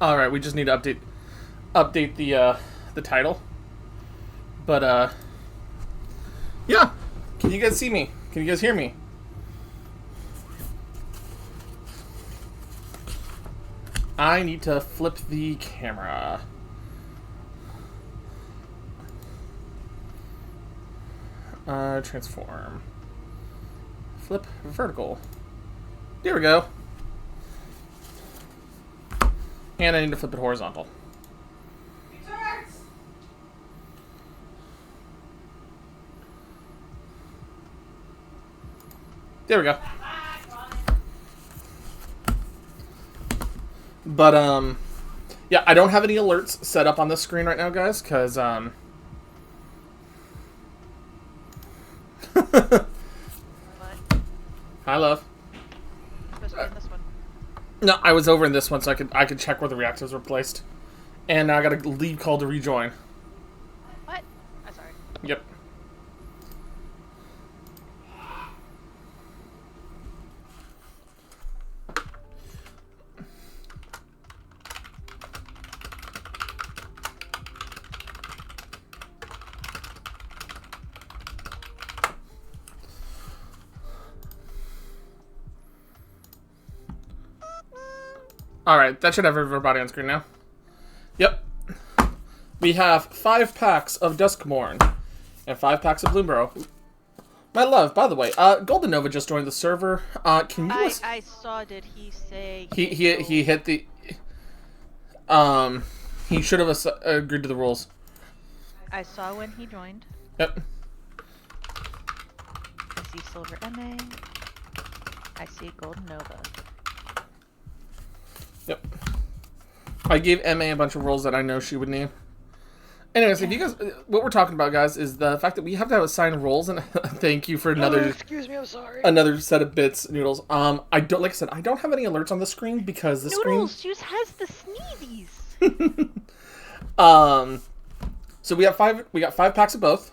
All right, we just need to update the title. But yeah. Can you guys see me? Can you guys hear me? I need to flip the camera. Transform. Flip vertical. There we go. And I need to flip it horizontal. There we go. But, yeah, I don't have any alerts set up on this screen right now, guys, because, Hi. Hi, love. Supposed to be in this one. No, I was over in this one, so I could check where the reactors were placed. And now I got a lead call to rejoin. What? I'm sorry. Yep. Alright, that should have everybody on screen now. Yep. We have 5 packs of Duskmorn and 5 packs of Bloomborough. My love, by the way, Golden Nova just joined the server. Can you... I saw, did he say... He hit the... He should have agreed to the rules. I saw when he joined. Yep. I see Silver MA. I see Golden Nova. Yep. I gave MA a bunch of rules that I know she would need. Anyways, if you guys, what we're talking about, guys, is the fact that we have to have assigned roles, and thank you for another. Excuse me, I'm sorry. Another set of bits, Noodles. I don't, like I said, I don't have any alerts on the screen because the Noodles just has the sneezies. So we got 5 packs of both.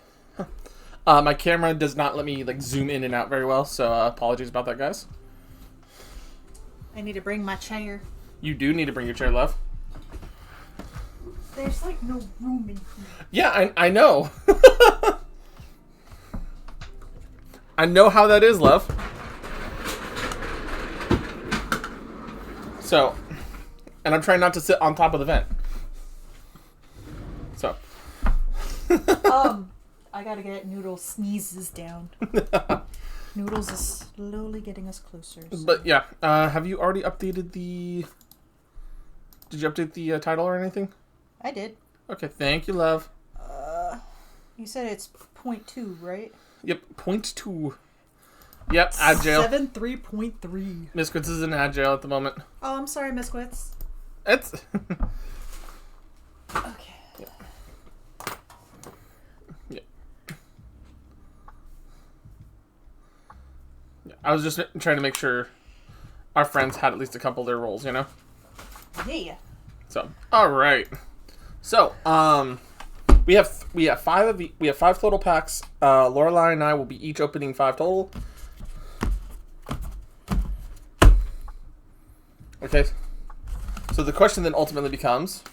My camera does not let me like zoom in and out very well, so apologies about that, guys. I need to bring my chair. You do need to bring your chair, love. There's like no room in here. Yeah, I know. I know how that is, love. So, and I'm trying not to sit on top of the vent. So. I gotta get Noodles sneezes down. Noodles is slowly getting us closer. So. But yeah, have you already updated the... Did you update the title or anything? I did. Okay, thank you, love. You said it's 0.2, right? Yep, 0.2. Yep, agile. 7.3.3. Miss Quitz is in agile at the moment. Oh, I'm sorry, Miss Quitz. It's... Okay. Yeah. I was just trying to make sure our friends had at least a couple of their roles, you know? Yeah. So, all right. So, we have 5 total packs. Lorelai and I will be each opening 5 total. Okay. So the question then ultimately becomes,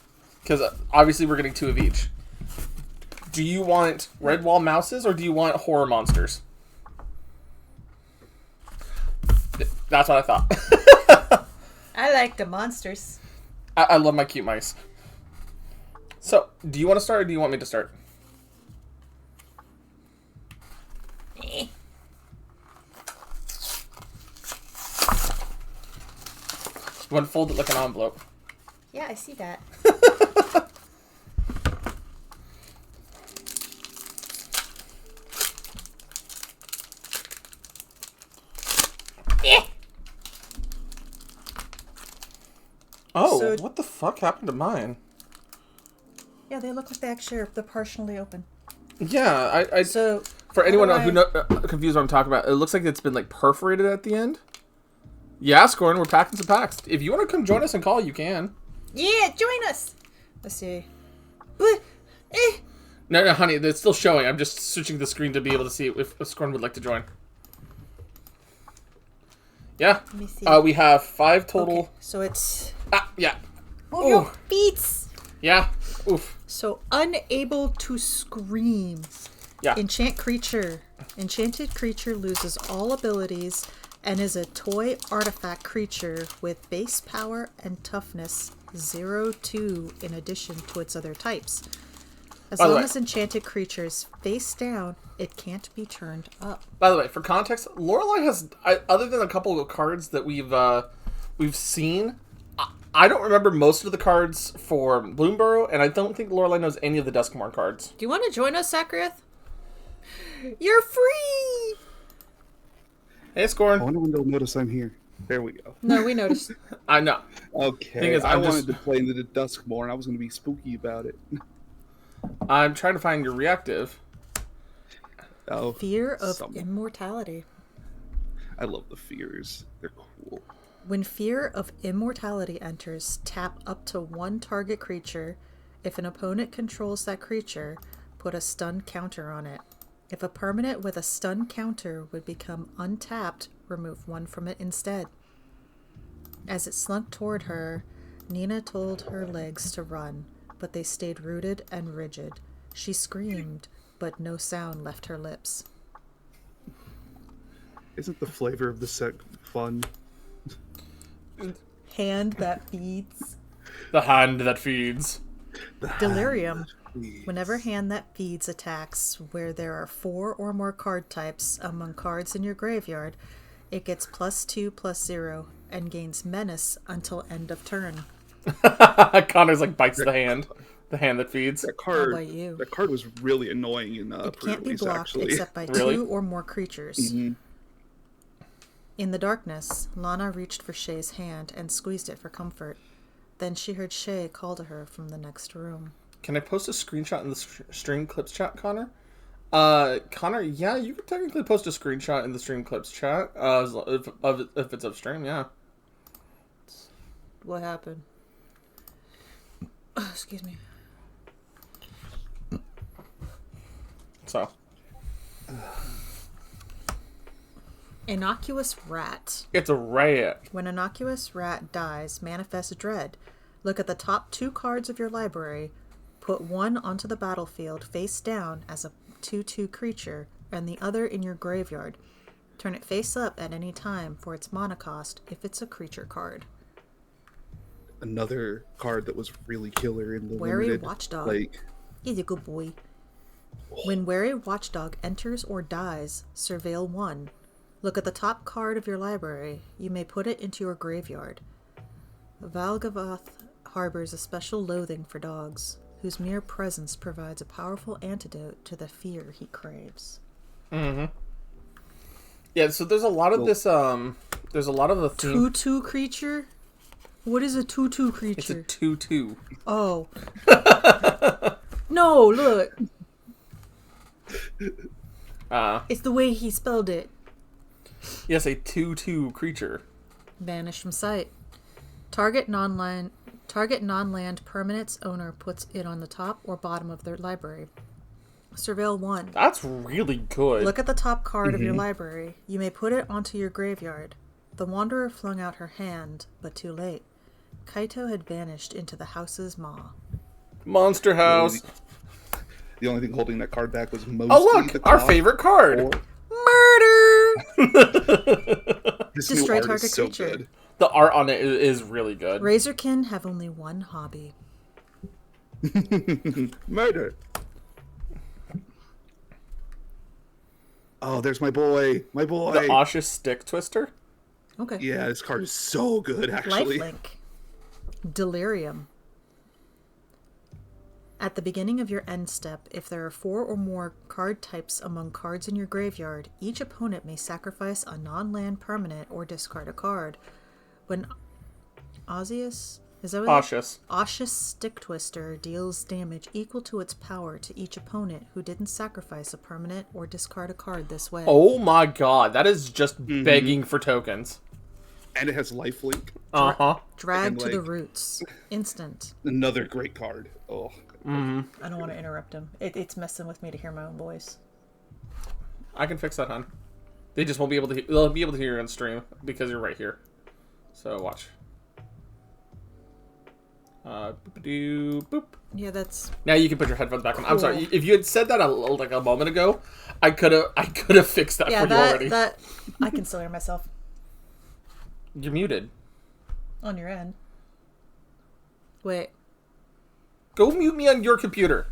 because obviously we're getting 2 of each. Do you want red wall mouses or do you want horror monsters? That's what I thought. I like the monsters. I love my cute mice. So, do you want to start or do you want me to start? You want to fold it like an envelope. Yeah, I see that. Oh, So- what the fuck happened to mine? Yeah, they look like they're partially open. Yeah, I So, for anyone how do who confused what I'm talking about, it looks like it's been like perforated at the end. Yeah, Scorn, we're packing some packs. If you want to come join us and call, you can. yeah, join us. Let's see. But, No, honey, it's still showing. I'm just switching the screen to be able to see if Scorn would like to join. Yeah. Let me see. We have 5 total. Okay, so it's... Yeah. Move Your feats. Yeah. Oof. So unable to scream. Yeah. Enchant creature. Enchanted creature loses all abilities and is a toy artifact creature with base power and toughness 0-2 in addition to its other types. As By the long way- as enchanted creatures face down, it can't be turned up. By the way, for context, Lorelei has, other than a couple of cards that we've seen, I don't remember most of the cards for Bloomburrow, and I don't think Lorelei knows any of the Duskmourn cards. Do you want to join us, Sacrith? You're free! Hey, I Scorn. wonder when they'll notice I'm here. There we go. No, we noticed. I know. Okay. Thing is, I I'm wanted just- to play into the Duskmourn, and I was going to be spooky about it. I'm trying to find your reactive. Oh, Fear of some- immortality. I love the fears. They're cool. When fear of immortality enters, tap up to one target creature. If an opponent controls that creature, put a stun counter on it. If a permanent with a stun counter would become untapped, remove one from it instead. As it slunk toward her, Nina told her legs to run, but they stayed rooted and rigid. She screamed, but no sound left her lips. Isn't the flavor of the set fun? Hand that feeds. The hand that feeds. Delirium. Please. Whenever hand that feeds attacks where there are 4 or more card types among cards in your graveyard, it gets +2/+0 and gains menace until end of turn. Connor's like bites the hand. The hand that feeds. That card, about you? that card was really annoying in It can't be pre-release, blocked actually. except by Really? 2 or more creatures. Mhm. In the darkness, Lana reached for Shay's hand and squeezed it for comfort. Then she heard Shay call to her from the next room. Can I post a screenshot in the stream clips chat, Connor? Connor, yeah, you could technically post a screenshot in the stream clips chat, if it's upstream, yeah. What happened? Excuse me. So, Innocuous rat. it's a rat. When innocuous rat dies, manifest dread. Look at the top 2 cards of your library. Put one onto the battlefield face down as a 2/2 creature, and the other in your graveyard. Turn it face up at any time for its mana cost if it's a creature card. Another card that was really killer in the Wary limited. Watchdog. Like, He's a good boy. When Wary Watchdog enters or dies, surveil 1. Look at the top card of your library. You may put it into your graveyard. Valgavoth harbors a special loathing for dogs, whose mere presence provides a powerful antidote to the fear he craves. Mm-hmm. Yeah, so there's a lot of this, there's a lot of the theme. 2/2 creature? What is a 2/2 It's a creature? 2/2. Oh. No, look. It's the way he spelled it. Yes, a 2/2 creature. Banish from sight. Target non-land permanent's owner puts it on the top or bottom of their library. Surveil 1. That's really good. Look at the top card of your library. You may put it onto your graveyard. The Wanderer flung out her hand, but too late. Kaito had vanished into the house's maw. Monster House. the only thing holding that card back was mostly Oh, the look! Our cloth. favorite card! Murder! This Destroy new art target is so creature. good. The art on it is really good. Razorkin have only one hobby. Murder. Oh, there's my boy. My boy. The Oshish Stick Twister? Okay. Yeah, this card is so good, actually. Lifelink. Delirium. At the beginning of your end step, if there are 4 or more card types among cards in your graveyard, each opponent may sacrifice a non-land permanent or discard a card. When Osseous, is that what Oshish. Oshish Stick Twister deals damage equal to its power to each opponent who didn't sacrifice a permanent or discard a card this way. Oh my god, that is just begging for tokens. And it has lifelink. Uh-huh. Drag and, to the like- roots. Instant. Another great card. Oh. I don't want to interrupt him. It's messing with me to hear my own voice. I can fix that, hon. They just won't be able to. They'll be able to hear you on stream because you're right here. So watch. Boop. Yeah, that's Now you can put your headphones back on. I'm Cool. sorry. If you had said that like a moment ago, I could have fixed that for you already. that I can still hear myself You're muted. on your end. Wait. Go mute me on your computer.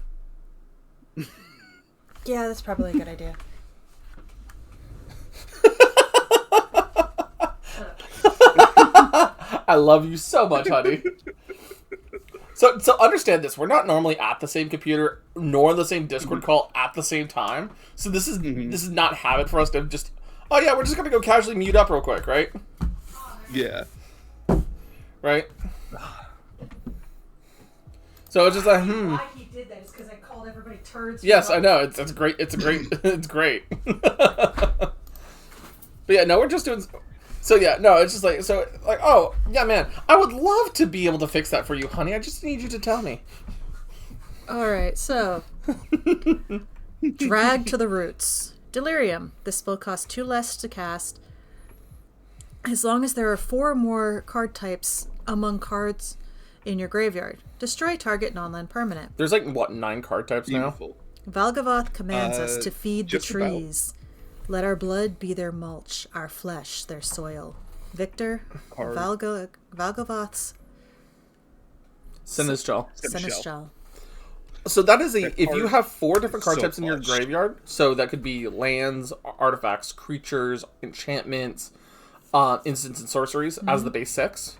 Yeah, that's probably a good idea. I love you so much, honey. So understand this. We're not normally at the same computer nor the same Discord call at the same time. So this is not habit for us to just. Oh yeah, we're just gonna go casually mute up real quick, right? Yeah. Right. So it's just like Why he did that is because I called everybody turds. Yes, I know. It's great. It's a great. It's great. But yeah, no, we're just doing. So yeah, no, it's just like oh yeah, man, I would love to be able to fix that for you, honey. I just need you to tell me. All right, so drag to the roots. Delirium. This spell costs 2 less to cast. As long as there are 4 or more card types among cards in your graveyard. Destroy target non-land permanent. There's like what 9 card types Beautiful. Valgavoth commands us to feed the just about. trees. Let our blood be their mulch, our flesh their soil. Victor, Card. Valgavoth's Sinistral. Seneschal. So that is That if you card have 4 different card so types in your clutch. graveyard, so that could be lands, artifacts, creatures, enchantments, instants, and sorceries as the base 6.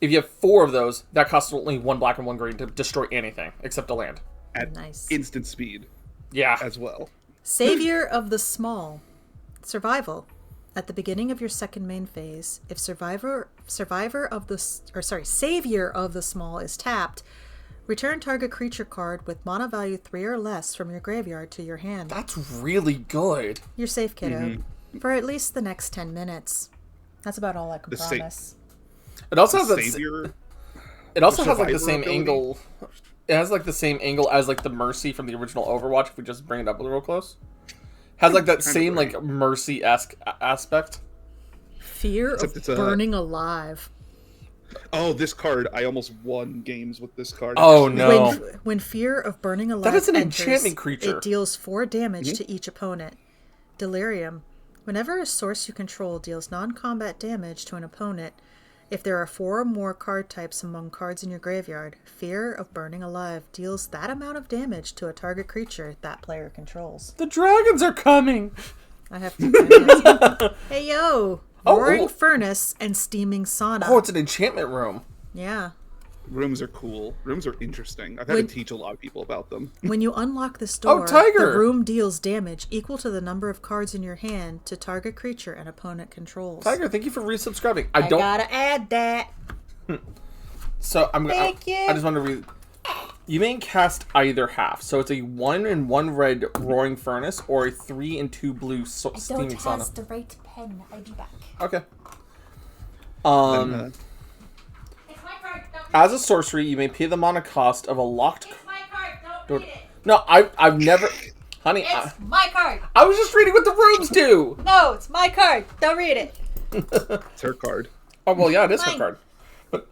If you have 4 of those, that costs only 1 black and 1 green to destroy anything except a land. At Nice. instant speed Yeah. as well. Savior of the Small. Survival. At the beginning of your second main phase, if Savior of the Small is tapped, return target creature card with mana value 3 or less from your graveyard to your hand. That's really good. You're safe, kiddo. For at least the next 10 minutes. That's about all I can The sa- promise. It also has that. Savior. It also has like the survivor same ability? angle. It has like the same angle as like the Mercy from the original Overwatch. If we just bring it up real close, has like that Kinda same right. like Mercy-esque aspect. Fear Except of it's a- burning alive. Oh, this card. I almost won games with this card. Oh, actually. no. When Fear of Burning Alive is an enters, enchantment creature. It deals 4 damage to each opponent. Delirium. Whenever a source you control deals non-combat damage to an opponent, if there are 4 or more card types among cards in your graveyard, Fear of Burning Alive deals that amount of damage to a target creature that player controls. The dragons are coming. I have to find this. Hey yo! Oh, Roaring ooh. Furnace and Steaming Sauna. Oh, it's an enchantment room. Yeah. Rooms are cool. Rooms are interesting. I've had When- to teach a lot of people about them. When you unlock this door, Tiger! the room deals damage equal to the number of cards in your hand to target creature an opponent controls. Tiger, thank you for resubscribing. I don't. gotta add that. So Thank you. I just want to read. You may cast either half. So it's a 1 and 1 red Roaring Furnace or a 3 and 2 blue Steaming Sauna. the right pen. I'll be back. Okay. Then, It's my card. Don't As a sorcery, you may pay the mana cost of a locked. It's my card. Don't Door. read it. No, I've never. Honey, It's my card. I was just reading what the rooms do. No, it's my card. Don't read it. it's her card. Oh well, yeah, it is her Mine. card. But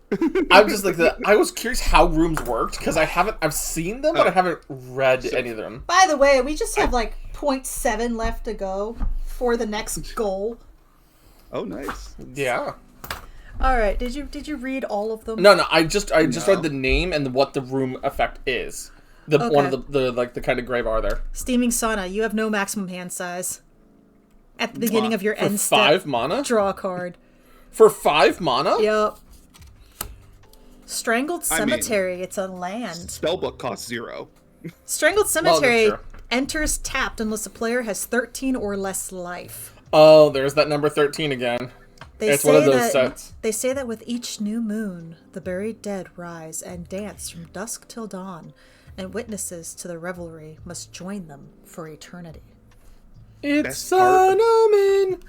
I'm just like that. I was curious how rooms worked because I've seen them, but I haven't read any of them. By the way, we just have like 0.7 left to go for the next goal. Oh, nice. Yeah. All right. Did you read all of them? No, I just No. read the name and what the room effect is. One of the kind of gray bar there. Steaming Sauna. You have no maximum hand size. At the beginning of your For end 5 step, mana? draw a card. For 5 mana? Yep. Strangled I mean- Cemetery. It's a land. Spellbook costs 0. Strangled Cemetery true. enters tapped unless a player has 13 or less life. Oh, there's that number 13 again. It's one of those sets. They say that with each new moon, the buried dead rise and dance from dusk till dawn, and witnesses to the revelry must join them for eternity. It's Best part- an omen.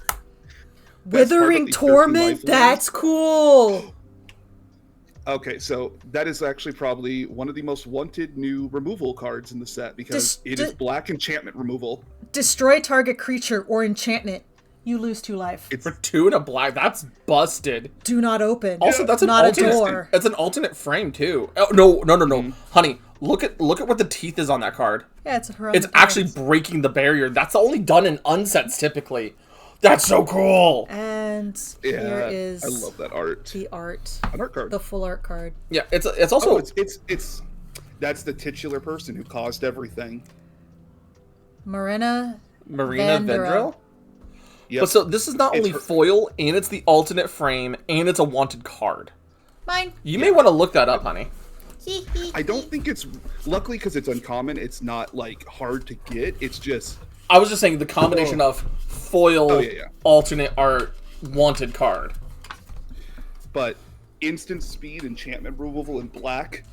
Withering Best part about these 13 Torment? life That's cool! Okay, so that is actually probably one of the most wanted new removal cards in the set because Just- it is black enchantment removal. Destroy target creature or enchantment You lose 2 life. It's For 2 and a black, that's busted. Do not open. Also, that's an not a alternate. door. It's an alternate frame too. Oh, no, honey. Look at what the teeth is on that card. Yeah, it's her. It's actually breaking the barrier. That's only done in unsets typically. That's so cool. And here is. I love that art. The art. An art card. The full art card. Yeah, it's also It's that's the titular person who caused everything. Marina Vendrell. Vendrell. Yep. But so this is not only foil, and it's the alternate frame, and it's a wanted card. Mine. You may want to look that up, honey. I don't think it's luckily because it's uncommon. It's not like hard to get. It's just I was just saying the combination of foil, alternate art, wanted card. But instant speed enchantment removal in black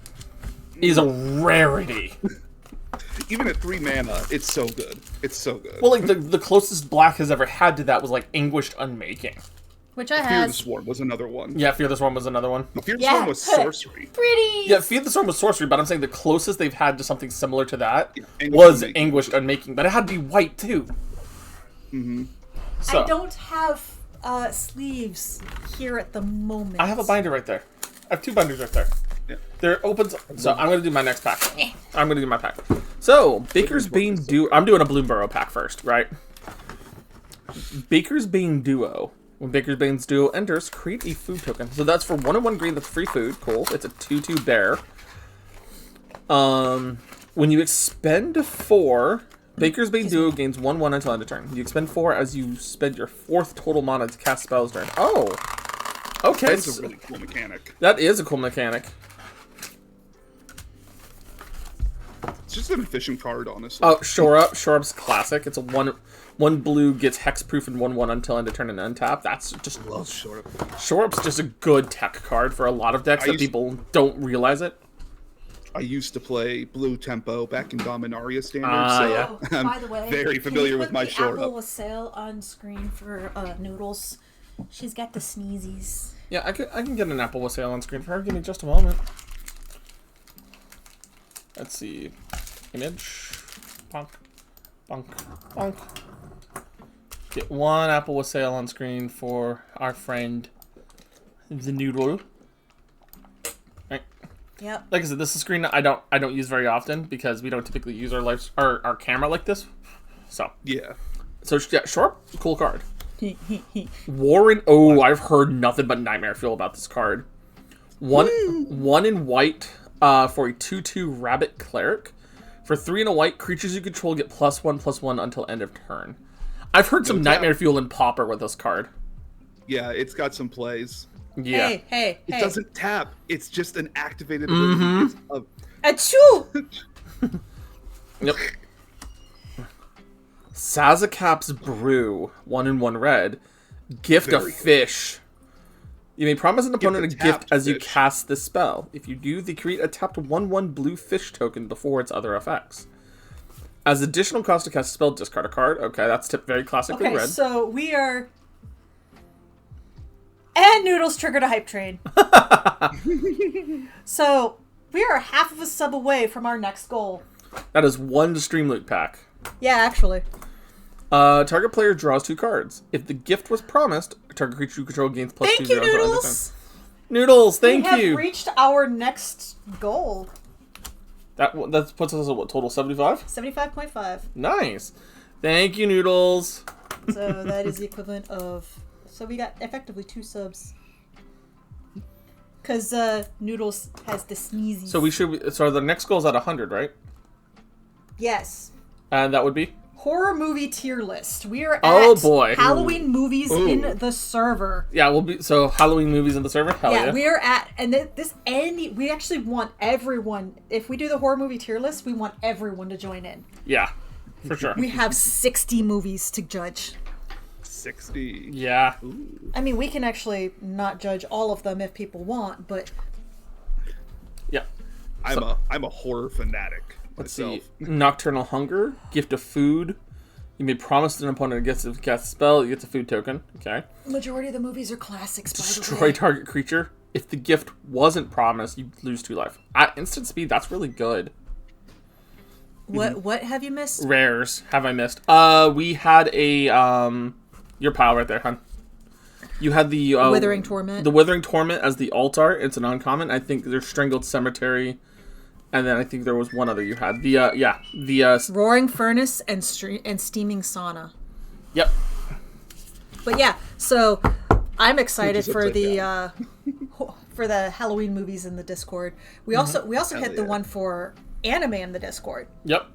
Is a rarity. even at 3 mana, it's so good. It's so good. Well, like the closest black has ever had to that was like Anguished Unmaking. Which I Fear the had. Swarm was another one. Yeah, Fear the Swarm was another one. Fear the Swarm was sorcery. Pretty. Yeah, Fear the Storm was sorcery, but I'm saying the closest they've had to something similar to that Anguished was Unmaking. Anguished Unmaking, but it had to be white too. Mm-hmm. So I don't have sleeves here at the moment. I have a binder right there. I have 2 binders right there. Yeah. They're opens. So I'm gonna do my next pack. I'm gonna do my pack. So Baker's Bane Duo. I'm doing a Bloomburrow pack first, right? Baker's Bane Duo. When Baker's Bane's Duo enters, create a food token. So that's for 1 and 1 green. That's free food. Cool. It's a 2/2 bear. When you expend 4, Baker's Bane Duo gains 1/1 until end of turn. You expend 4 as you spend your 4th total mana to cast spells during. Oh. Okay. That's a really cool mechanic. That is a cool mechanic. It's just an efficient card, honestly. Oh, Shore Up. Shore Up's classic. It's a 1 blue gets hexproof and 1/1 until end of turn and untap. That's just Love Shore Up. Shore Up's just a good tech card for a lot of decks that people don't realize it. I used to play Blue Tempo back in Dominaria Standard, Yeah. Oh, I'm by the way, very familiar with my short Shore Apple Up. was sale on screen for Noodles. She's got the sneezies. Yeah, I can get an Apple Wassail on screen for her. Give me just a moment. Let's see. Image. Bonk. Bonk. Bonk. Get 1 Apple Wassail on screen for our friend, the Noodle. Right. Yep. Like I said, this is a screen that I don't use very often because we don't typically use our camera like this. So Yeah. yeah, Shore Up, cool card. Warren. Oh, I've heard nothing but nightmare fuel about this card. One in white for a 2/2 rabbit cleric. For 3 and a white, creatures you control get +1/+1 until end of turn. I've heard some nightmare fuel and popper with this card. Yeah, it's got some plays. Yeah. Hey. It doesn't tap. It's just an activated ability. Achoo! Yep. Sazakap's Brew, 1 and 1 red. Gift a Very fish. You may promise an opponent a Gift a gift tapped as you fish. cast this spell. If you do, they create a tapped 1/1 blue fish token before its other effects. As additional cost to cast a spell, discard a card. Okay, that's very classically Okay, red. so we are. And Noodles triggered a hype train. So we are half of a sub away from our next goal. That is 1 Stream Loot pack. Yeah, actually. Target player draws 2 cards. If the gift was promised, a target creature you control gains +2/+2 Thank you, until end of turn. Noodles. Noodles, thank We have you. reached our next goal. That puts us at what, total 75? 75.5. Nice. Thank you, Noodles. So that is the equivalent of. So we got effectively 2 subs. Because Noodles has the sneezies. So the next goal is at 100, right? Yes. And that would be? Horror movie tier list. We are at Oh, boy. Halloween movies Ooh. in the server. Yeah, we'll be so Halloween movies in the server. Hell yeah. We are at, and we actually want everyone. If we do the horror movie tier list, we want everyone to join in. Yeah, for sure. We have 60 movies to judge. 60. Yeah. I mean, we can actually not judge all of them if people want, but Yeah. I'm a horror fanatic Let's myself. see. Nocturnal Hunger, Gift of Food. You may promise an opponent gets to cast a spell, you get a food token. Okay. majority of the movies are classics. By the Destroy way, target creature. If the gift wasn't promised, you lose 2 life. At instant speed, that's really good. what have you missed? Rares have I missed? We had a Your pile right there, hon. You had the Withering Torment. The Withering Torment as the alt art. It's an uncommon. I think there's Strangled Cemetery, and then I think there was one other you had. The Roaring Furnace and Steaming Sauna. Yep. But yeah, so I'm excited just for looks like the for the Halloween movies in the Discord. We also Hell hit the yeah. one for anime in the Discord. Yep.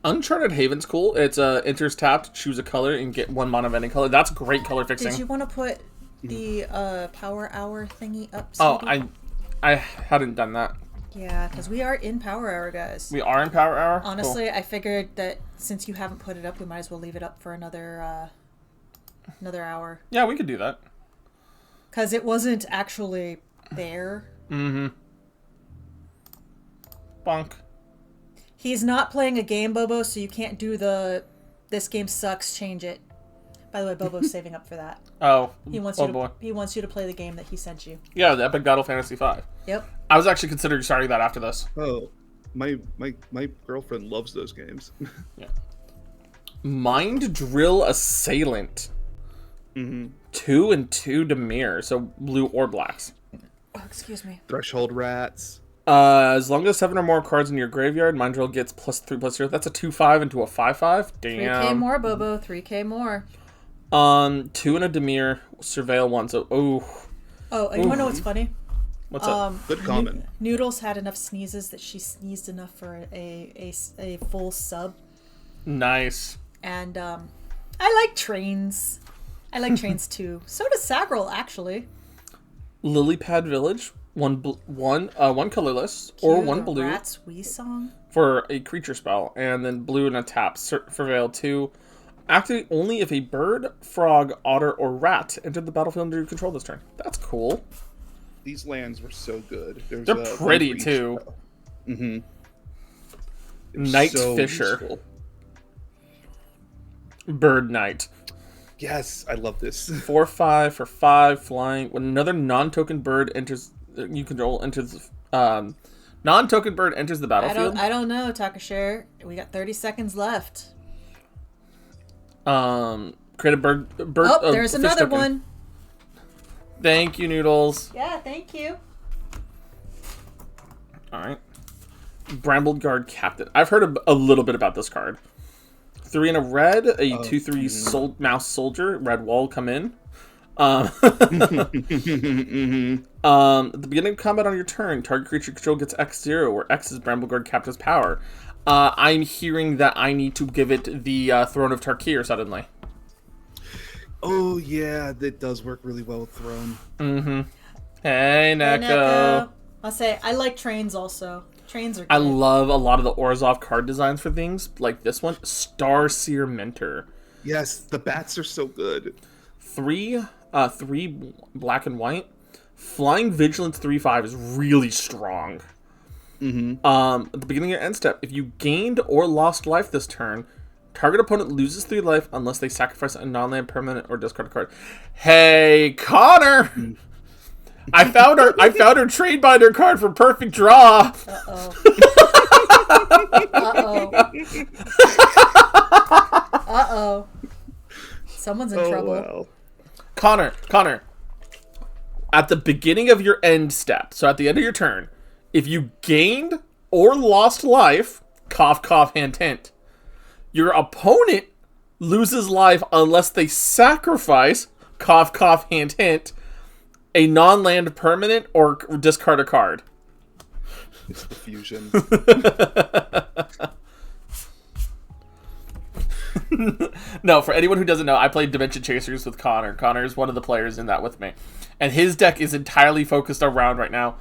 Uncharted Haven's cool. It's enters tapped, choose a color, and get 1 mana of any color. That's great color fixing. Did you want to put the Power Hour thingy up? Oh, Sadie? I hadn't done that. Yeah, because we are in Power Hour, guys. We are in Power Hour. Honestly, I figured that since you haven't put it up, we might as well leave it up for another hour. Yeah, we could do that. Because it wasn't actually there. Mm-hmm. Bonk. He's not playing a game, Bobo, so you can't do the "this game sucks, change it." By the way, Bobo's saving up for that. Oh, He wants boy. He wants you to play the game that he sent you. Yeah, the Epic Battle Fantasy 5. Yep. I was actually considering starting that after this. Oh, my girlfriend loves those games. Yeah. Mind Drill Assailant. 2 and 2 Demir, so blue or blacks. Oh, excuse me. Threshold Rats. As long as 7 or more cards in your graveyard, Mind Drill gets +3/+0. That's a 2/5 into a 5/5. 3K more, Bobo. 3K more. 2 and a Demir, Surveil 1. So, Oh, you want to know what's funny? What's up? Good common. Noodles had enough sneezes that she sneezed enough for a full sub. Nice. And I like trains. I like trains too. So does Sagrel, actually. Lily Pad Village, one colorless or Cue one the blue Rats Wee song. for a creature spell, and then blue and a tap. Surveil 2. Activate only if a bird, frog, otter, or rat entered the battlefield under your control this turn. That's cool. These lands were so good. There's They're one pretty for each too. spell. Mm-hmm. Night Fisher. Bird Knight. Yes, I love this. 4/5 for 5 flying. When another non-token bird enters you control enters non-token bird enters the battlefield. I don't know, Takashare. We got 30 seconds left. Create a bird. Oh, there's fish another token. one. Thank you, Noodles. Yeah, thank you. All right. Bramble Guard Captain. I've heard a little bit about this card. 3 and a red, a 2/3 mouse soldier. Red wall come in. At the beginning of combat on your turn, target creature control gets X0, where X is Bramble Guard Captain's power. I'm hearing that I need to give it the Throne of Tarkir suddenly. Oh yeah, that does work really well with Throne. Mm-hmm. Hey, Neko. Neko. I'll say, I like trains also. Trains are good. I love a lot of the Orzhov card designs for things, like this one. Starseer Mentor. Yes, the bats are so good. 3 black and white. Flying Vigilance 3/5 is really strong. Mm-hmm. At the beginning of your end step, if you gained or lost life this turn, target opponent loses 3 life unless they sacrifice a non-land permanent or discard a card. Hey, Connor! I found her trade binder card for Perfect Draw. Uh-oh. Uh-oh. Someone's in trouble. Wow. Connor. At the beginning of your end step, so at the end of your turn, if you gained or lost life, cough, cough, hint, hint, your opponent loses life unless they sacrifice, cough, cough, hint, hint, a non-land permanent or discard a card. It's the fusion. No, for anyone who doesn't know, I played Dimension Chasers with Connor. Connor is one of the players in that with me. And his deck is entirely focused around, right now,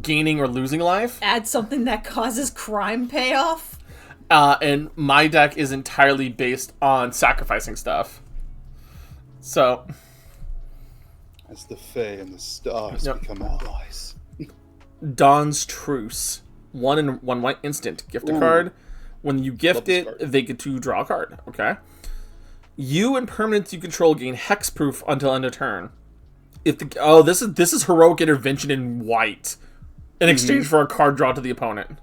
gaining or losing life. Add something that causes crime payoff. And my deck is entirely based on sacrificing stuff. So... As the Fae and the stars become allies. Dawn's Truce. 1 and 1 white instant. Gift a card. When you gift it, card. they get to draw a card. Okay? You and permanents you control gain hexproof until end of turn. If the this is heroic intervention in white. In exchange for a card draw to the opponent.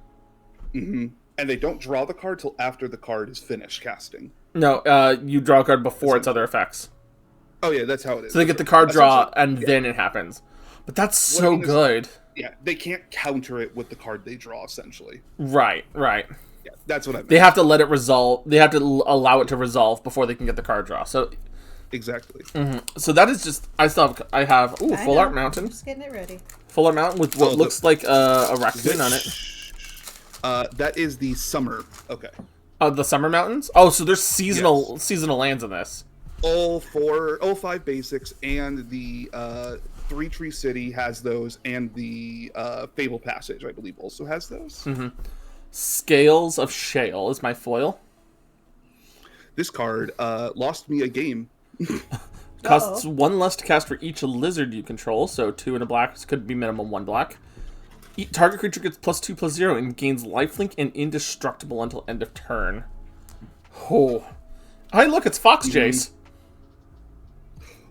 Mm-hmm. And they don't draw the card till after the card is finished casting. No, you draw a card before its other effects. Oh yeah, that's how it is. So they get the card draw, Essentially, and then it happens. But that's What I so mean is- good. Yeah, they can't counter it with the card they draw. Essentially, Right. yeah, that's what I meant. They have to let it resolve. They have to allow it to resolve before they can get the card draw. So Exactly. that is just. I have I Full know. Art Mountain. Just getting it ready. Full Art Mountain with what Oh, looks like a raccoon on it. That is the summer. Okay. The Summer Mountains. Oh, so there's seasonal lands in this. All 5 basics, and the 3 Tree City has those, and the Fable Passage, I believe, also has those. Scales of Shale is my foil. This card lost me a game. Costs 1 less to cast for each lizard you control, so 2 and a black could be minimum 1 black. Target creature gets +2/+0 and gains lifelink and indestructible until end of turn. Oh. Hey, look, it's Fox Jace.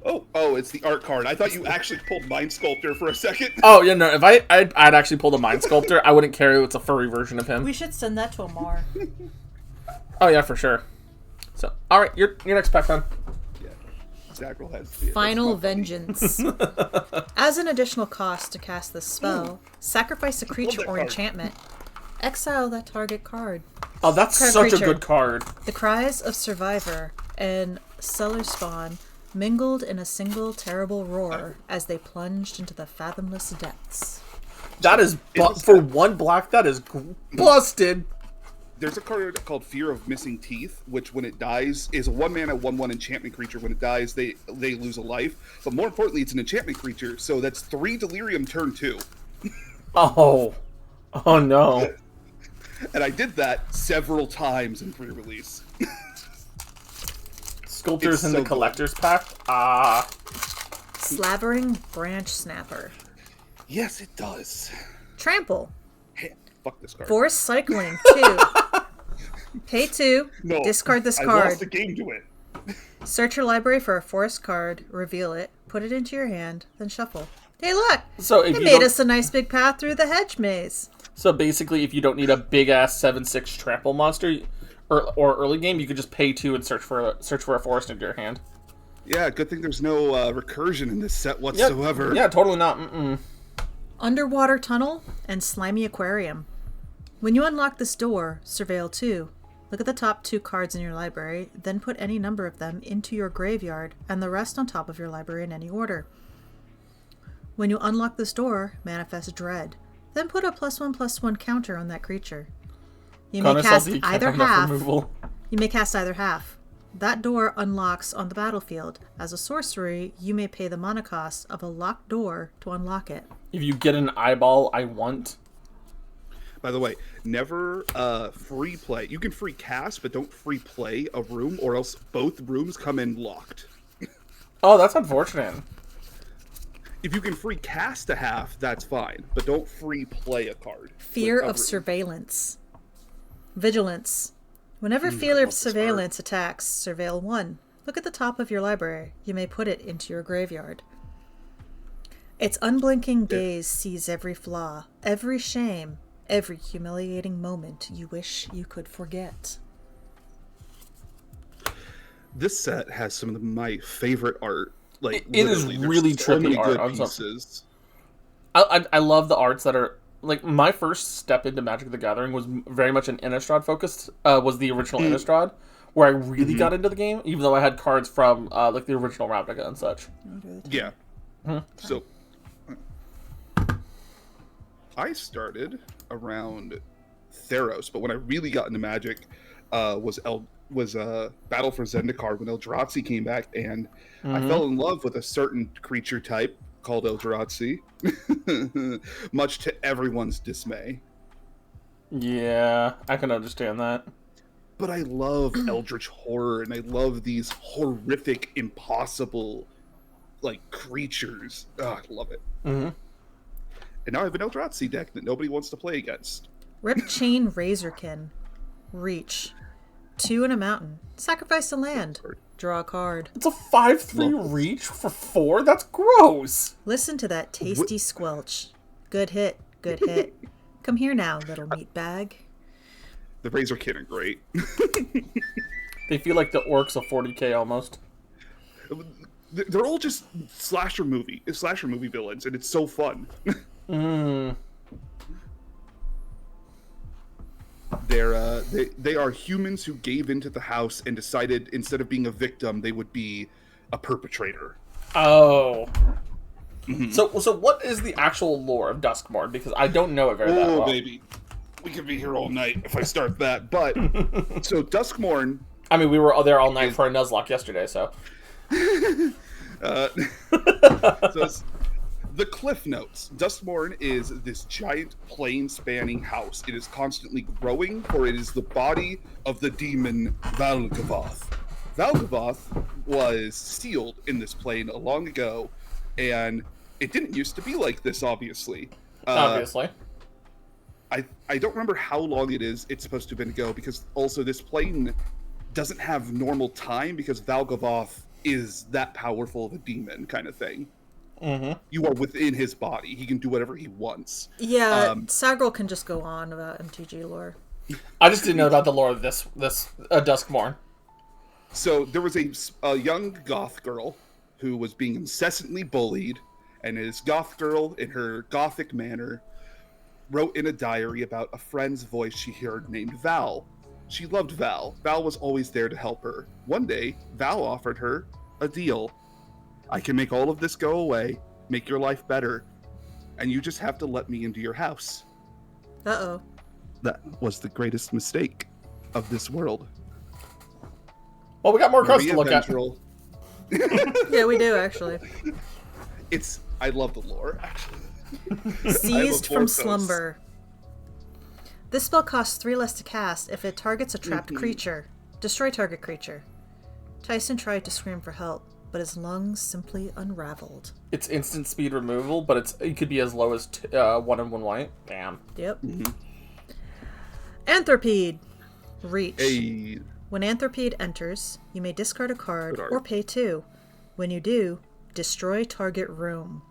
Oh, it's the art card. I thought you actually pulled Mind Sculptor for a second. Oh, yeah, no, if I'd actually pulled a Mind Sculptor, I wouldn't care if it's a furry version of him. We should send that to Amar. Oh, yeah, for sure. So, alright, your next pack, then. Yeah, Zagrel has Final that's not funny. Vengeance. As an additional cost to cast this spell, sacrifice a creature that or card. enchantment. Exile that target card. Oh, that's Card such creature. a good card. The cries of Survivor and Cellar Spawn mingled in a single terrible roar as they plunged into the fathomless depths. That is, for 1 black, that is busted. There's a card called Fear of Missing Teeth, which when it dies is a 1-mana 1/1 enchantment creature. When it dies, they lose a life. But more importantly, it's an enchantment creature, so that's 3 Delirium turn 2. Oh. Oh, no. And I did that several times in pre-release. Sculptors It's in so the good. collector's pack? Ah. Slavering Branch Snapper. Yes, it does. Trample. Hey, fuck this card. Force Cycling 2. Pay 2. No, Discard this I card. lost the game to it. Search your library for a forest card, reveal it, put it into your hand, then shuffle. Hey, look! So if It you made don't- us a nice big path through the hedge maze. So basically, if you don't need a big ass 7/6 trample monster or early game, you could just pay 2 and search for a forest into your hand. Yeah, good thing there's no recursion in this set whatsoever. Yeah, totally not. Mm-mm. Underwater Tunnel and Slimy Aquarium. When you unlock this door, surveil 2. Look at the top 2 cards in your library, then put any number of them into your graveyard and the rest on top of your library in any order. When you unlock this door, manifest Dread. Then put a +1/+1 counter on that creature. You may Connor cast Salty can't either have enough half. removal. You may cast either half. That door unlocks on the battlefield. As a sorcery, you may pay the mana cost of a locked door to unlock it. If you get an eyeball, I want. By the way, never free play. You can free cast, but don't free play a room, or else both rooms come in locked. Oh, that's unfortunate. If you can free cast a half, that's fine, but don't free play a card. Fear with a of room. surveillance. Vigilance. Whenever fear love of this surveillance attacks, surveil 1. Look at the top of your library. You may put it into your graveyard. Its unblinking gaze sees every flaw, every shame, every humiliating moment you wish you could forget. This set has some of my favorite art. Like It is literally, there's really so many trippy art. good I'm so- pieces. I love the arts that are like my first step into Magic the Gathering was very much an Innistrad focused. Was the original Innistrad where I really got into the game, even though I had cards from like the original Ravnica and such. Yeah. So I started around Theros, but when I really got into Magic was Battle for Zendikar when Eldrazi came back, and I fell in love with a certain creature type called Eldrazi, much to everyone's dismay. Yeah, I can understand that. But I love Eldritch Horror, and I love these horrific, impossible, like, creatures. Oh, I love it. Mm-hmm. And now I have an Eldrazi deck that nobody wants to play against. Rip Chain Razorkin. Reach. 2 and a mountain. Sacrifice a land. Draw a card. It's a 5/3 reach for 4? That's gross! Listen to that tasty squelch. Good hit. Good hit. Come here now, little meat bag. The Razorkin are great. They feel like the orcs of 40k almost. They're all just slasher movie villains, and it's so fun. They are humans who gave into the house and decided instead of being a victim, they would be a perpetrator. Oh. So what is the actual lore of Duskmourn? Because I don't know it very that well. Oh, baby. We could be here all night if I start that. But, so Duskmourn... I mean, we were there all night for a Nuzlocke yesterday, so... So the cliff notes. Duskmourn is this giant plane-spanning house. It is constantly growing, for it is the body of the demon Valgavoth. Valgavoth was sealed in this plane long ago, and it didn't used to be like this, obviously. Obviously. I don't remember how long it's supposed to have been ago, because also this plane doesn't have normal time, because Valgavoth is that powerful of a demon kind of thing. Mm-hmm. You are within his body. He can do whatever he wants. Yeah, Sagril can just go on about MTG lore. I just didn't know about the lore of this Duskmourn. So there was a young goth girl who was being incessantly bullied, and this goth girl, in her gothic manner, wrote in a diary about a friend's voice she heard named Val. She loved Val. Val was always there to help her. One day, Val offered her a deal. I can make all of this go away, make your life better, and you just have to let me into your house. Uh-oh. That was the greatest mistake of this world. Well, we got more cards to look at. Yeah, we do, actually. I love the lore, actually. Seized from slumber. This spell costs 3 less to cast if it targets a trapped creature. Destroy target creature. Tyson tried to scream for help, but his lungs simply unraveled. It's instant speed removal, but it could be as low as 1 and 1 white. Damn. Yep. Anthropede. Reach. Hey. When Anthropede enters, you may discard a card or pay 2. When you do, destroy target room.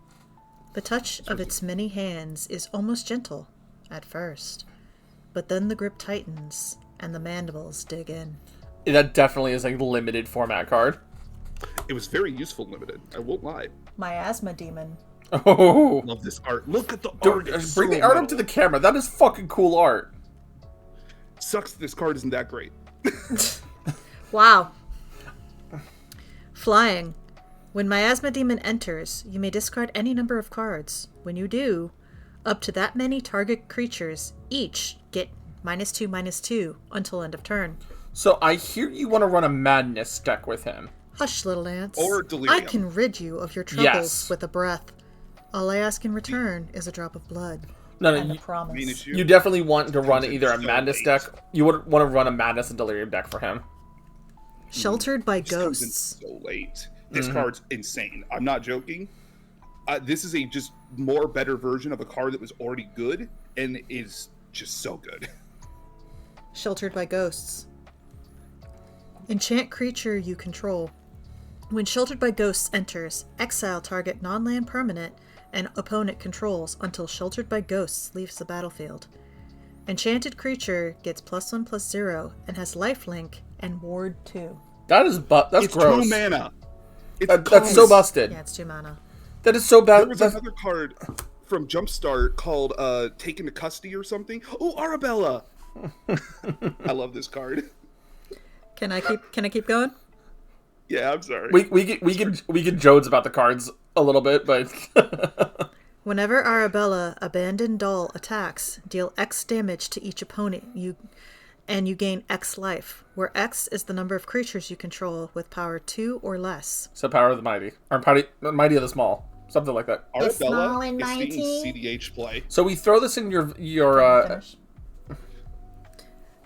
The touch of its many hands is almost gentle at first, but then the grip tightens and the mandibles dig in. That definitely is a limited format card. It was very useful limited, I won't lie. Miasma Demon. Oh, Love this art. Look at the dude, art. bring the art up to the camera. That is fucking cool art. Sucks this card isn't that great. Wow. Flying. When Miasma Demon enters, you may discard any number of cards. When you do, up to that many target creatures each get -2/-2 until end of turn. So I hear you want to run a madness deck with him. Hush, little ants. Or delirium. I can rid you of your troubles with a breath. All I ask in return is a drop of blood. No, And no, a promise. you definitely want to run either a so madness late. deck. You would want to run a madness and delirium deck for him. Sheltered by This comes in ghosts. so late. This card's insane. I'm not joking. This is a just more better version of a card that was already good and is just so good. Sheltered by ghosts. Enchant creature you control. When Sheltered by Ghosts enters, exile target non-land permanent and opponent controls until Sheltered by Ghosts leaves the battlefield. Enchanted creature gets +1/+0 and has lifelink and ward 2. That's It's gross. 2 mana. That's so busted. Yeah, it's 2 mana. That is so bad. There was another card from Jumpstart called Taken to Custody or something. Oh, Arabella! I love this card. Can I keep going? Yeah, I'm sorry. We get Jodes about the cards a little bit, but Whenever Arabella, Abandoned Doll, attacks, deal X damage to each opponent you gain X life, where X is the number of creatures you control with power 2 or less. so power of the mighty or mighty of the small, something like that. The small Arabella and is mighty. seeing CDH play. So we throw this in your Finish.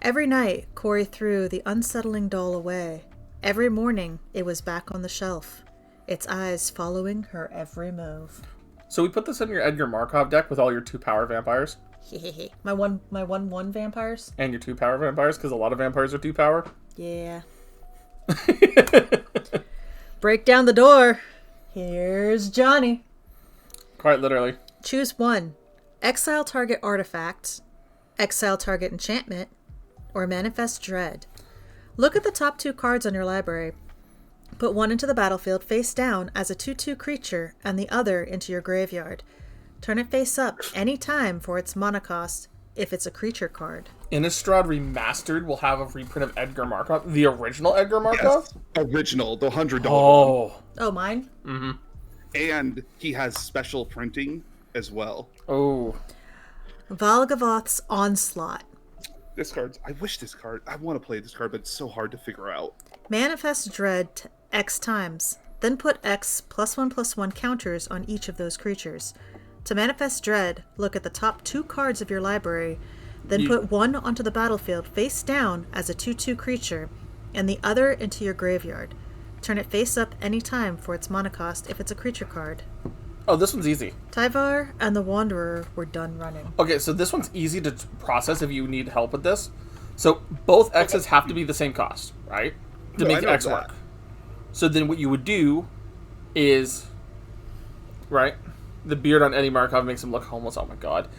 Every night, Corey threw the unsettling doll away. Every morning, it was back on the shelf, its eyes following her every move. So we put this in your Edgar Markov deck with all your 2 power vampires my 1/1 vampires. and your 2 power vampires, because a lot of vampires are 2 power. Yeah. Break down the door. Here's Johnny. Quite literally. Choose one. Exile target artifact, exile target enchantment, or manifest dread. Look at the top 2 cards on your library. Put one into the battlefield face down as a 2/2 creature and the other into your graveyard. Turn it face up any time for its mana cost if it's a creature card. Innistrad Remastered will have a reprint of Edgar Markov. The original Edgar Markov? Yes, original, the $100 one. Oh. Oh, mine? Mm-hmm. And he has special printing as well. Oh. Valgavoth's Onslaught. This card's... I wish this card... I want to play this card, but it's so hard to figure out. Manifest Dread X times. Then put X +1/+1 counters on each of those creatures. To manifest Dread, look at the top 2 cards of your library, then put one onto the battlefield face down as a 2/2 creature, and the other into your graveyard. Turn it face up any time for its mana cost if it's a creature card. Oh, this one's easy. Tyvar and the Wanderer were done running. Okay, so this one's easy to process if you need help with this. So both X's have to be the same cost, right? To make X work. So then what you would do is, right? The beard on Eddie Markov makes him look homeless. Oh my god.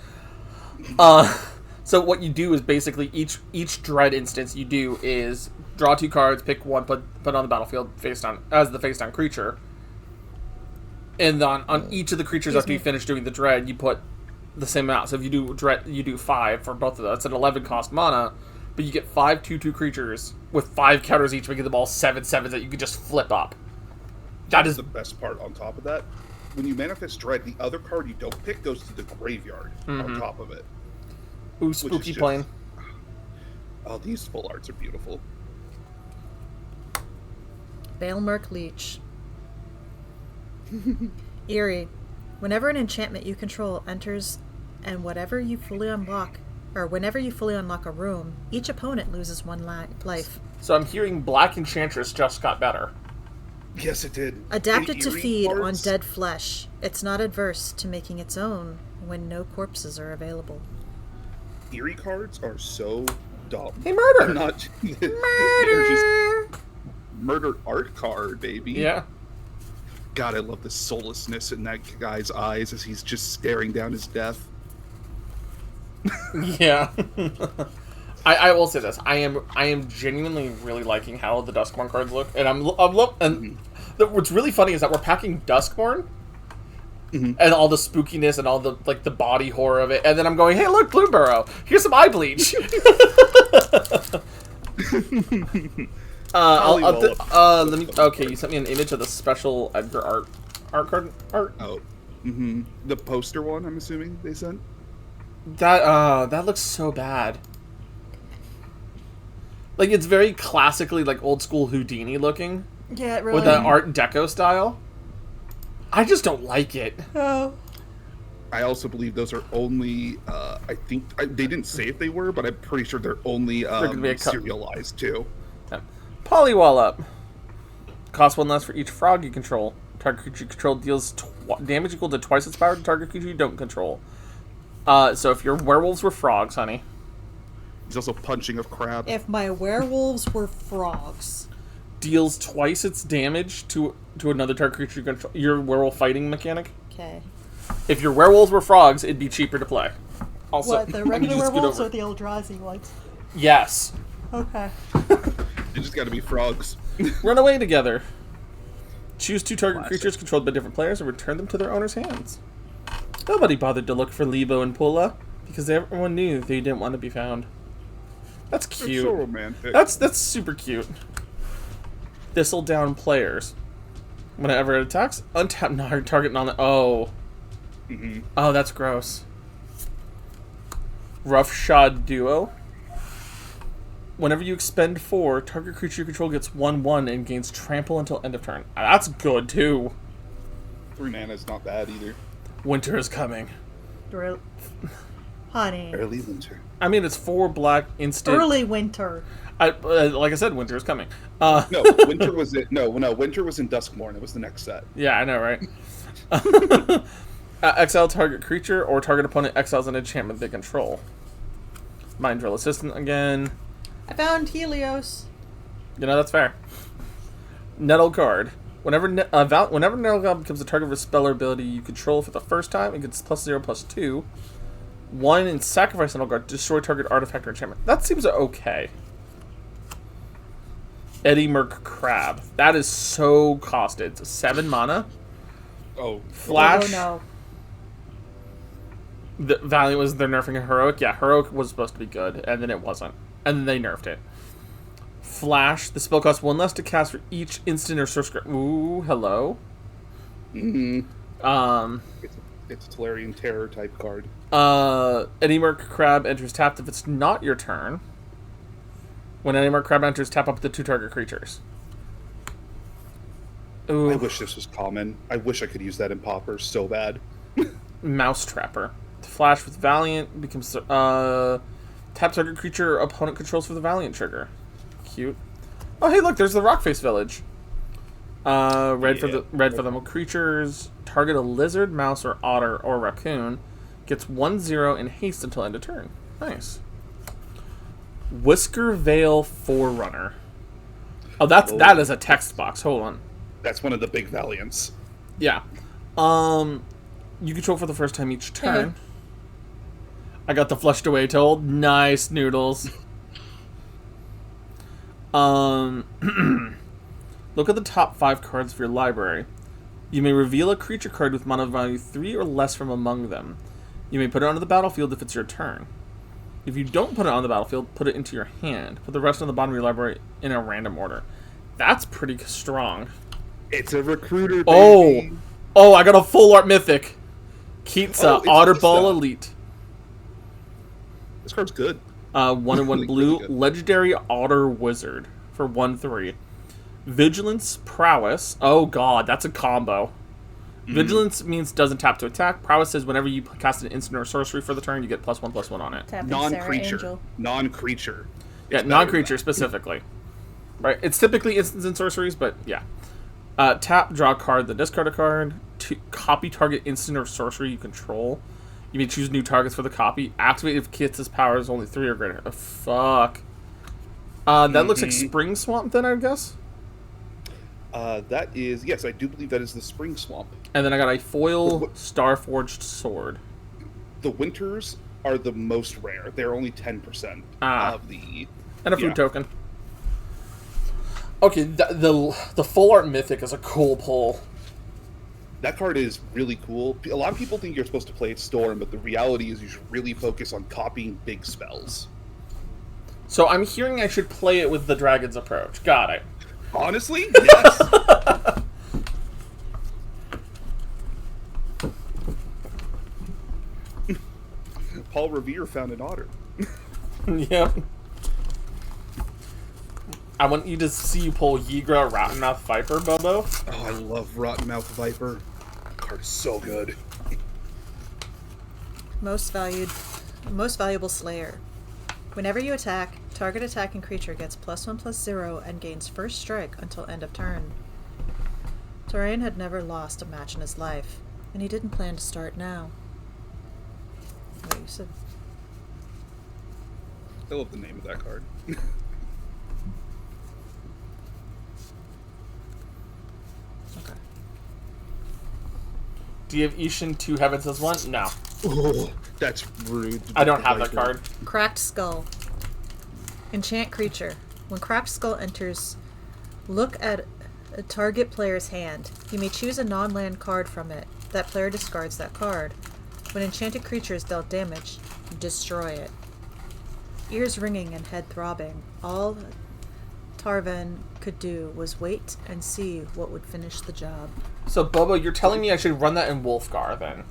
So what you do is basically each dread instance you do is draw 2 cards, pick one, put on the battlefield face down as the face down creature. And then on each of the creatures after you finish doing the dread, you put the same amount. So if you do dread, you do 5 for both of those. It's an 11 cost mana, but you get 5 2/2 creatures with 5 counters each, making them all 7/7s that you can just flip up. That is the best part on top of that. When you manifest Dread, the other card you don't pick goes to the graveyard on top of it. Ooh, spooky plane. Oh, these full arts are beautiful. Baelmerk Leech. Eerie. Whenever an enchantment you control enters and whenever you fully unlock a room, each opponent loses 1 life. So I'm hearing Black Enchantress just got better. Yes, it did. Adapted to Eerie feed on cards? dead flesh. It's not adverse to making its own when no corpses are available. Eerie cards are so dumb. Hey, murder! I'm not... They're just murder art card, baby. Yeah. God, I love the soullessness in that guy's eyes as he's just staring down his death. Yeah. I will say this. I am genuinely really liking how the Duskborn cards look, and what's really funny is that we're packing Duskborn, and all the spookiness and all the the body horror of it, and then I'm going, hey, look, Bloomburrow, here's some eye bleach. Let me. Okay, you sent me an image of the special Edgar art card. Oh, the poster one. I'm assuming they sent. That looks so bad. Like, it's very classically, old school Houdini looking. Yeah, it really With that Art Deco style. I just don't like it. Oh. I also believe those are only, I think, they didn't say if they were, but I'm pretty sure they're only gonna be serialized too. Yeah. Polywall up. Cost 1 less for each frog you control. Target creature you control deals damage equal to twice its power to target creature you don't control. So if your werewolves were frogs, honey. He's also punching of crab. If my werewolves were frogs. Deals twice its damage to another target creature you control. Your werewolf fighting mechanic. Okay. If your werewolves were frogs, it'd be cheaper to play. Also, What, the regular just get werewolves over or the Eldrazi ones? Yes. Okay. They just gotta be frogs. Run away together. Choose 2 target Classic. creatures controlled by different players and return them to their owner's hands. Nobody bothered to look for Lebo and Pula because everyone knew they didn't want to be found. That's It's cute. so romantic. That's super cute. Thistle down players. Whenever it attacks, untap target non. Oh. Oh, that's gross. Roughshod Duo. Whenever you expend 4, target creature you control gets 1/1 and gains trample until end of turn. That's good too. 3 mana is not bad either. Winter is coming. Honey. Early winter. I mean, it's 4 black instant. Early winter. Like I said, winter is coming. No, winter was it. No, winter was in Duskmorn. It was the next set. Yeah, I know, right? Exile target creature or target opponent exiles an enchantment they control. Mind Drill Assistant again. I found Helios. You know, that's fair. Nettle card. Whenever Nettle card becomes a target of a spell or ability you control for the first time, it gets +0/+2. 1 and sacrifice Nettle card. Destroy target artifact or enchantment. That seems okay. Eddie Merc Crab. That is so costed. It's 7 mana. Oh, Flash. Oh no. The Valiant was they're nerfing a Heroic. Yeah, Heroic was supposed to be good, and then it wasn't. And then they nerfed it. Flash. The spell costs 1 less to cast for each instant or sorcerer. Ooh, hello. Mm-hmm. Um, It's a Tolarian Terror type card. Eddie Merc Crab enters tapped if it's not your turn. When Eddie Merc Crab enters, tap up to 2 target creatures. Ooh. I wish this was common. I wish I could use that in Pauper so bad. Mouse Trapper. Flash with Valiant becomes tap target creature opponent controls for the Valiant trigger. Cute. Oh hey, look, there's the Rockface Village. Red for the creatures. Target a lizard, mouse, or otter or raccoon. Gets 1/0 in haste until end of turn. Nice. Whisker Veil Forerunner. Oh, that is a text box. Hold on. That's one of the big Valiants. Yeah. You control for the first time each turn. I got the flushed away told. Nice noodles. Look at the top 5 cards of your library. You may reveal a creature card with mana value 3 or less from among them. You may put it onto the battlefield if it's your turn. If you don't put it on the battlefield, put it into your hand. Put the rest on the bottom of your library in a random order. That's pretty strong. It's a recruiter, Oh! baby. Oh, I got a full art mythic. Keatsa, it's Otterball Keatsa. Elite. This card's good. 1 and 1 Really, blue. really good. Legendary Otter Wizard for 1/3. Vigilance, Prowess. Oh god, that's a combo. Vigilance means doesn't tap to attack. Prowess says whenever you cast an instant or sorcery for the turn, you get +1/+1 on it. Tapping Sarah Non-creature. Angel. Non-creature. Yeah, It's non-creature better specifically. Right, it's typically instants and sorceries, but yeah. Tap, draw a card, then discard a card. Copy target instant or sorcery you control. You may choose new targets for the copy. Activate if Kit's power is only 3 or greater. Oh, fuck. That looks like Spring Swamp then, I guess? That is... Yes, I do believe that is the Spring Swamp. And then I got a foil Starforged Sword. The Winters are the most rare. They're only 10% of the... And a food token. Okay, the full art mythic is a cool pull. That card is really cool. A lot of people think you're supposed to play it Storm, but the reality is you should really focus on copying big spells. So I'm hearing I should play it with the Dragon's Approach. Got it. Honestly, yes. Paul Revere found an otter. Yep. I want you to see you pull Yigra Rottenmouth Viper, Bobo. Oh, I love Rottenmouth Viper. That card is so good. Most valuable Slayer. Whenever you attack, target attacking creature gets +1/+0 and gains first strike until end of turn. Torian had never lost a match in his life, and he didn't plan to start now. Wait, you said... I love the name of that card. Okay. Do you have Ishin 2 Heavens as one? No. Oh, that's rude. I don't have that card. Cracked Skull. Enchant creature. When Cracked Skull enters, look at a target player's hand. You may choose a non-land card from it. That player discards that card. When enchanted creature is dealt damage, destroy it. Ears ringing and head throbbing. All Tarvan could do was wait and see what would finish the job. So, Bobo, you're telling me I should run that in Wolfgar, then?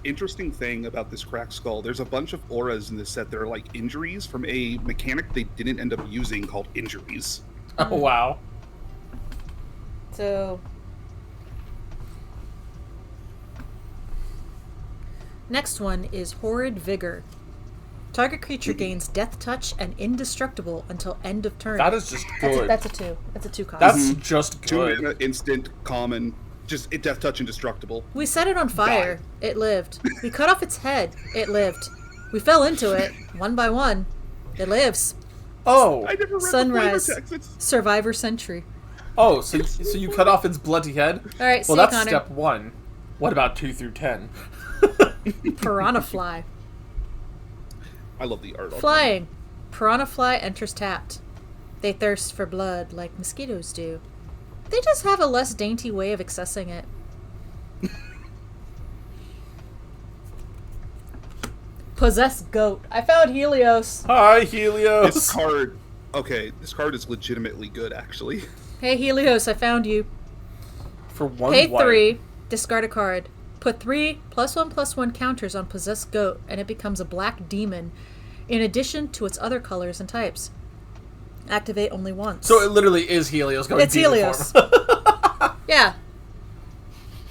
Interesting thing about this Cracked Skull, there's a bunch of auras in this set that are like injuries from a mechanic they didn't end up using called injuries. Oh, wow. So... Next one is Horrid Vigor. Target creature gains Death Touch and Indestructible until end of turn. That is just good. That's a 2. That's a 2 cost. That's just 2 good. mana, instant, common, just Death Touch Indestructible. We set it on fire. It lived. We cut off its head. It lived. We fell into it, one by one. It lives. Oh. I never read Sunrise. the flavor text. Survivor Sentry. Oh, so you cut off its bloody head? Alright, Well, see you, that's Connor. step 1. What about 2 through 10? Piranha Fly. I love the art. Flying. Piranha Fly enters tapped. They thirst for blood like mosquitoes do. They just have a less dainty way of accessing it. Possessed goat. I found Helios. Hi, Helios. This card, okay, this card is legitimately good, actually. Hey, Helios, I found you. For one Pay white. 3, discard a card. Put 3 +1/+1 counters on Possessed Goat, and it becomes a black demon, in addition to its other colors and types. Activate only once. So it literally is Helios going It's demon Helios. form. Yeah.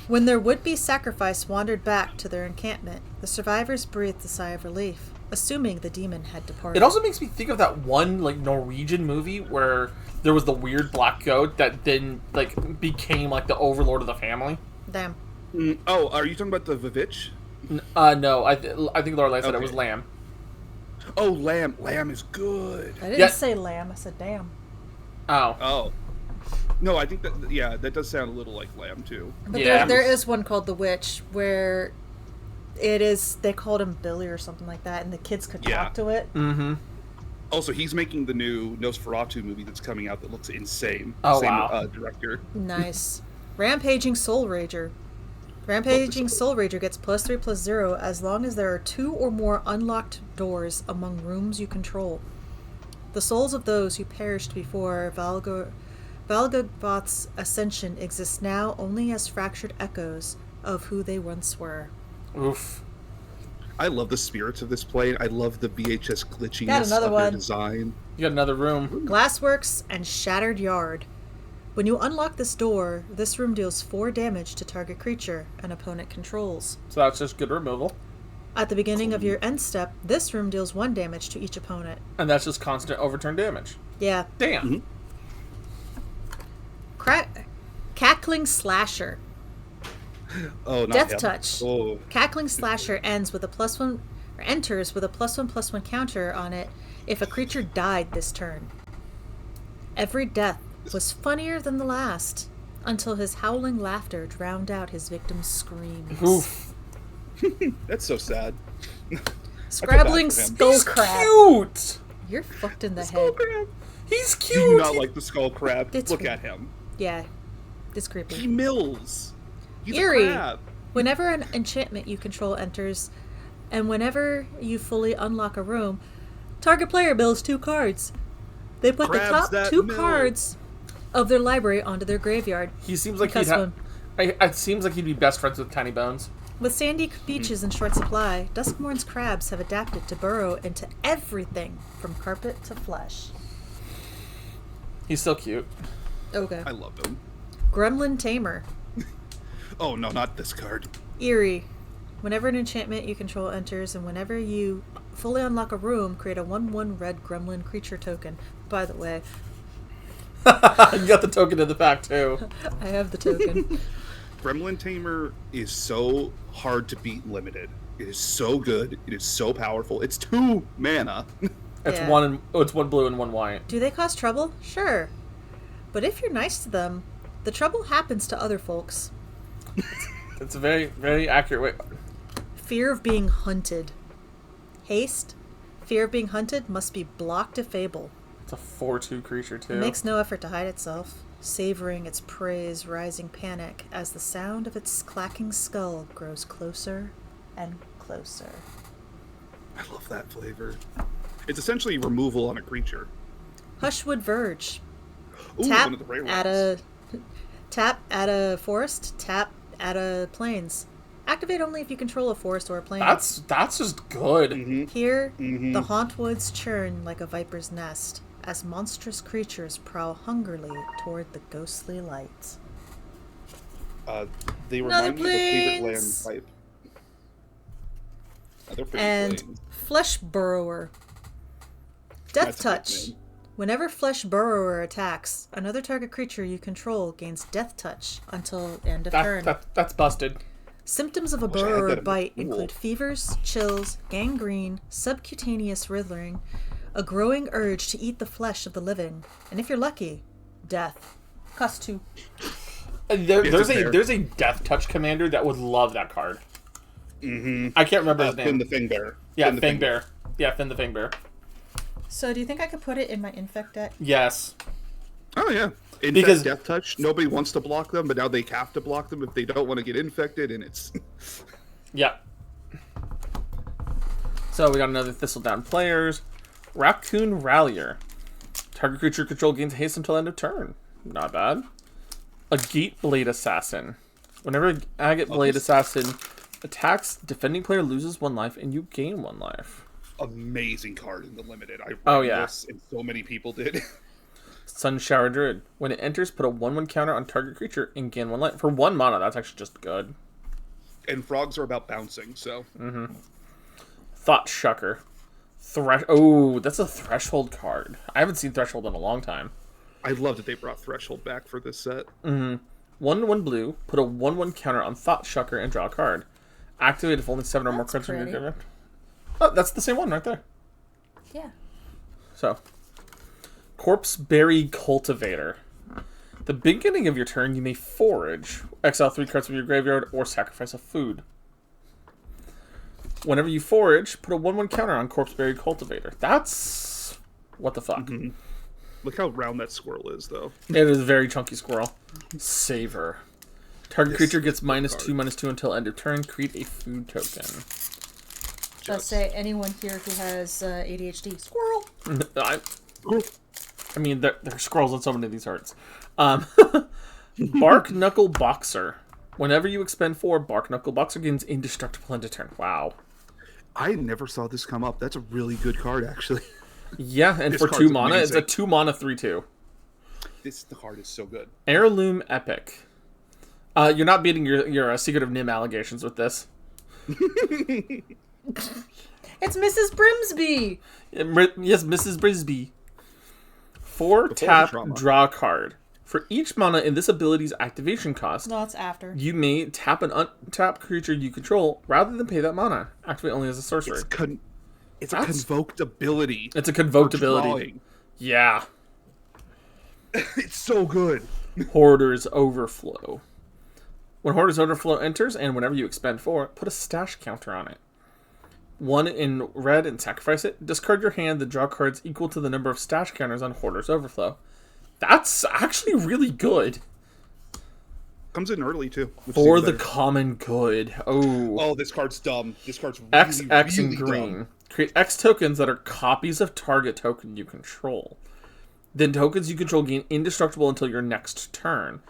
When their would-be sacrifice wandered back to their encampment, the survivors breathed a sigh of relief, assuming the demon had departed. It also makes me think of that one like Norwegian movie where there was the weird black goat that then like became like the overlord of the family. Damn. Oh, are you talking about the Vivitch? No, I think Lorelai said it was Okay. lamb. Oh, Lamb. Lamb is good. I didn't Yeah. say lamb, I said damn. Oh, Oh. No, I think that, yeah, that does sound a little like Lamb, too. But Yeah. there is one called The Witch where it is, they called him Billy or something like that, and the kids could Yeah. talk to it. mm-hmm. Also, he's making the new Nosferatu movie that's coming out that looks insane. Oh, Same wow. director. Nice. Rampaging Soul Rager. Rampaging Soul Rager gets +3/+0 as long as there are 2 or more unlocked doors among rooms you control. The souls of those who perished before Valgavoth's ascension exist now only as fractured echoes of who they once were. Oof. I love the spirits of this plane. I love the VHS Got glitchiness another of one. their design. You got another room. Glassworks and Shattered Yard. When you unlock this door, this room deals 4 damage to target creature an opponent controls. So that's just good removal. At the beginning of your end step, this room deals 1 damage to each opponent. And that's just constant overturn damage. Yeah. Damn. Cackling Slasher. Oh, not Death him. Touch. Oh, Cackling Slasher ends with a +1 or enters with a +1/+1 counter on it if a creature died this turn. Every death was funnier than the last until his howling laughter drowned out his victim's screams. Oof. that's so sad. Scrabbling for him. Skull He's Crab. cute. You're fucked in the Skull head. crab. He's Do you cute. not like the skull crab? It's Look weird. at him. Yeah. It's He creepy. mills. He's Eerie. a crab. Whenever an enchantment you control enters, and whenever you fully unlock a room, target player mills 2 cards. They put Crabs the top that 2 mill. cards of their library onto their graveyard. He seems like Because it seems like he'd be best friends with Tiny Bones. With sandy beaches in short supply, Duskmourn's crabs have adapted to burrow into everything from carpet to flesh. He's so cute. Okay. I love him. Gremlin Tamer. Oh no, not this card. Eerie. Whenever an enchantment you control enters, and whenever you fully unlock a room, create a 1/1 red gremlin creature token. By the way, You got the token in the back too. I have the token. Gremlin Tamer is so hard to beat in limited. It is so good. It is so powerful. It's 2 mana. It's Yeah. it's 1 blue and 1 white. Do they cause trouble? Sure. But if you're nice to them, the trouble happens to other folks. It's a very, very accurate way. Fear of being hunted. Haste. Fear of being hunted must be blocked if able. It's a 4/2 creature too. It makes no effort to hide itself, savoring its prey's rising panic as the sound of its clacking skull grows closer and closer. I love that flavor. It's essentially removal on a creature. Hushwood Verge. Ooh, Tap one of the rare at ones. tap at a forest, tap at a plains. Activate only if you control a forest or a plains. That's just good. Mhm. Here, Mhm. the hauntwoods churn like a viper's nest as monstrous creatures prowl hungrily toward the ghostly light. They Another remind me of a favorite land plains. type. They're pretty And plains. Flesh Burrower. Death That's a good Touch. name. Whenever Flesh Burrower attacks, another target creature you control gains Death Touch until end of turn. That's busted. Symptoms of a Wish I had burrower that in bite the pool. include fevers, chills, gangrene, subcutaneous writhing, a growing urge to eat the flesh of the living, and if you're lucky, death. Cost 2. There's a Death Touch commander that would love that card. Mm-hmm. I can't remember his name. Finn the Fing Bear. Yeah, Finn the Fang Bear. Yeah, Finn the Fang Bear. So do you think I could put it in my infect deck? Yes. Oh yeah. Infect Because- Death Touch. Nobody wants to block them, but now they have to block them if they don't want to get infected, and it's Yeah. So we got another Thistledown players. Raccoon Rallier. Target creature control gains haste until end of turn. Not bad. Agate Blade Assassin. Whenever Agate Blade Assassin attacks, defending player loses 1 life and you gain 1 life. amazing card in the limited. I Oh, read yeah. this, and so many people did. Sun Shower Druid. When it enters, put a 1/1 counter on target creature and gain 1 life. For 1 mana, that's actually just good. And frogs are about bouncing, so Thought Shucker. Oh, that's a Threshold card. I haven't seen Threshold in a long time. I love that they brought Threshold back for this set. 1/1 blue, put a 1/1 counter on Thought Shucker and draw a card. Activate if only 7 or more That's cards are in your pretty. graveyard. Oh, that's the same one right there. Yeah. So, Corpse Berry Cultivator. The beginning of your turn, you may forage, exile 3 cards from your graveyard, or sacrifice a food. Whenever you forage, put a 1/1 counter on Corpse Berry Cultivator. That's... what the fuck? Look how round that squirrel is, though. It is a very chunky squirrel. Savor. Target creature gets -2/-2 until end of turn. Create a food token. Let's say anyone here who has ADHD. Squirrel. I mean, there are scrolls on so many of these hearts. Bark Knuckle Boxer. Whenever you expend 4, Bark Knuckle Boxer gains indestructible end of turn. Wow. I never saw this come up. That's a really good card, actually. Yeah, and This for card's 2 mana, it's a amazing. 2 mana 3/2. The card is so good. Heirloom Epic. You're not beating your Secret of Nim allegations with this. It's Mrs. Brimsby. Yes, Mrs. Brisby. 4 Before the tap, trauma. draw a card. For each mana in this ability's activation cost, No, it's after. you may tap an untapped creature you control rather than pay that mana. Activate only as a sorcery. It's a That's- convoked ability. It's a convoked for ability. drawing. Yeah. It's so good. Hoarder's Overflow. When Hoarder's Overflow enters, and whenever you expend 4, put a stash counter on it. 1 in red and sacrifice it. Discard your hand, then draw cards equal to the number of stash counters on Hoarder's Overflow. That's actually really good. Comes in early, too. which is For even the better. common good. Oh. Oh, this card's dumb. This card's really, X, X, really and green. dumb. Create X tokens that are copies of target token you control. Then tokens you control gain indestructible until your next turn.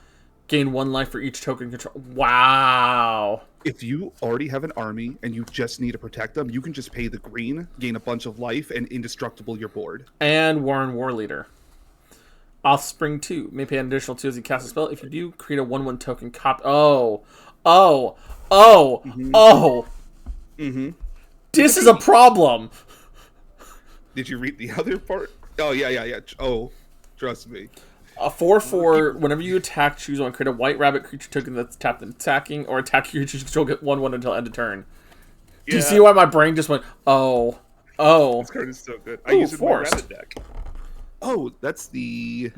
Gain 1 life for each token control. Wow. If you already have an army and you just need to protect them, you can just pay the green, gain a bunch of life, and indestructible your board. And Warren Warleader. Offspring 2. May pay an additional 2 as you cast a spell. If you do, create a 1/1 token cop. Oh. This is a problem. Did you read the other part? Oh, yeah. Oh, trust me. A 4/4, whenever you attack, choose one. Create a white rabbit creature token that's tapped and attacking, or attack creatures control get 1/1 until end of turn. Do you see why my brain just went, oh. This card is so good. I Ooh, use it in my forest. rabbit deck. Oh, that's the...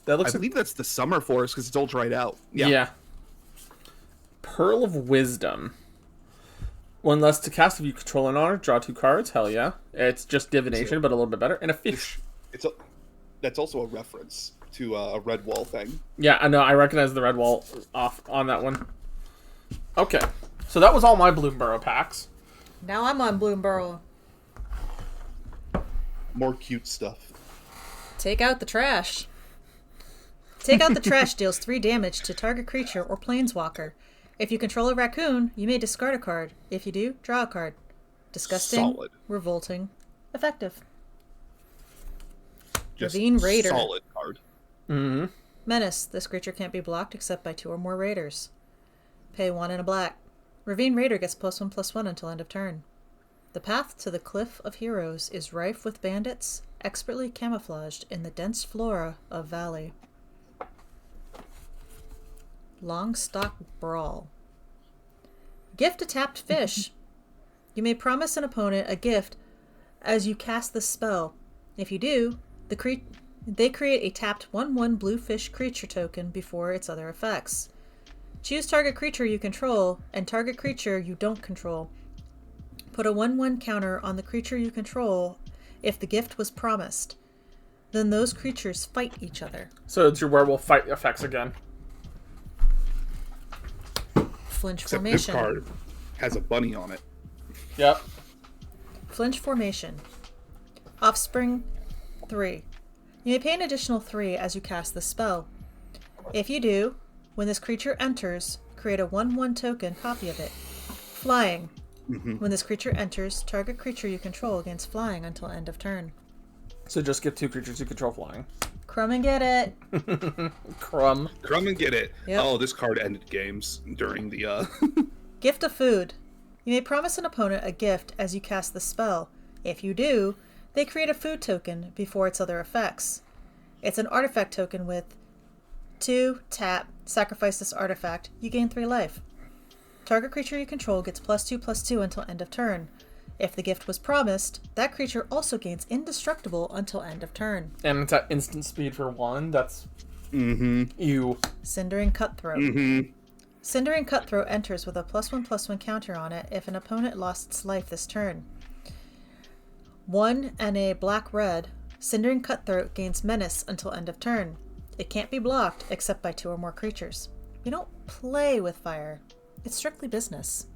That I looks like... believe that's the summer forest because it's all dried out. Yeah. Pearl of Wisdom. 1 less to cast if you control an honor. Draw 2 cards. Hell yeah. It's just divination, but a little bit better. And a fish. That's also a reference to a red wall thing. Yeah, I know. I recognize the red wall off on that one. Okay. So that was all my Bloomborough packs. Now I'm on Bloomborough. More cute stuff. Take out the trash. Take out the trash deals 3 damage to target creature or planeswalker. If you control a raccoon, you may discard a card. If you do, draw a card. Disgusting, Solid. revolting, effective. Just Ravine Raider. solid card. Mm-hmm. Menace. This creature can't be blocked except by 2 or more raiders. Pay 1 and a black. Ravine Raider gets +1/+1 until end of turn. The path to the Cliff of Heroes is rife with bandits, expertly camouflaged in the dense flora of Valley. Longstock Brawl. Gift a tapped fish. You may promise an opponent a gift as you cast the spell. If you do, they create a tapped 1/1 blue fish creature token before its other effects. Choose target creature you control and target creature you don't control. Put a 1/1 counter on the creature you control if the gift was promised. Then those creatures fight each other. So it's your werewolf fight effects again. Flinch Except this formation. card has a bunny on it. Yep. Flinch formation. Offspring 3. You may pay an additional 3 as you cast the spell. If you do, when this creature enters, create a 1/1 token copy of it. Flying. When this creature enters, target creature you control gains flying until end of turn. So just give 2 creatures you control flying. Crumb and get it. Crumb. Crumb and get it. Yep. Oh, this card ended games during the Gift of food. You may promise an opponent a gift as you cast the spell. If you do, they create a food token before its other effects. It's an artifact token with 2, tap, sacrifice this artifact, you gain 3 life. Target creature you control gets +2/+2 until end of turn. If the gift was promised, that creature also gains indestructible until end of turn. And it's at instant speed for 1. That's... You. Cindering Cutthroat. Cindering Cutthroat enters with a +1/+1 counter on it if an opponent lost its life this turn. 1 and a black-red, Cindering Cutthroat gains menace until end of turn. It can't be blocked except by 2 or more creatures. We don't play with fire. It's strictly business.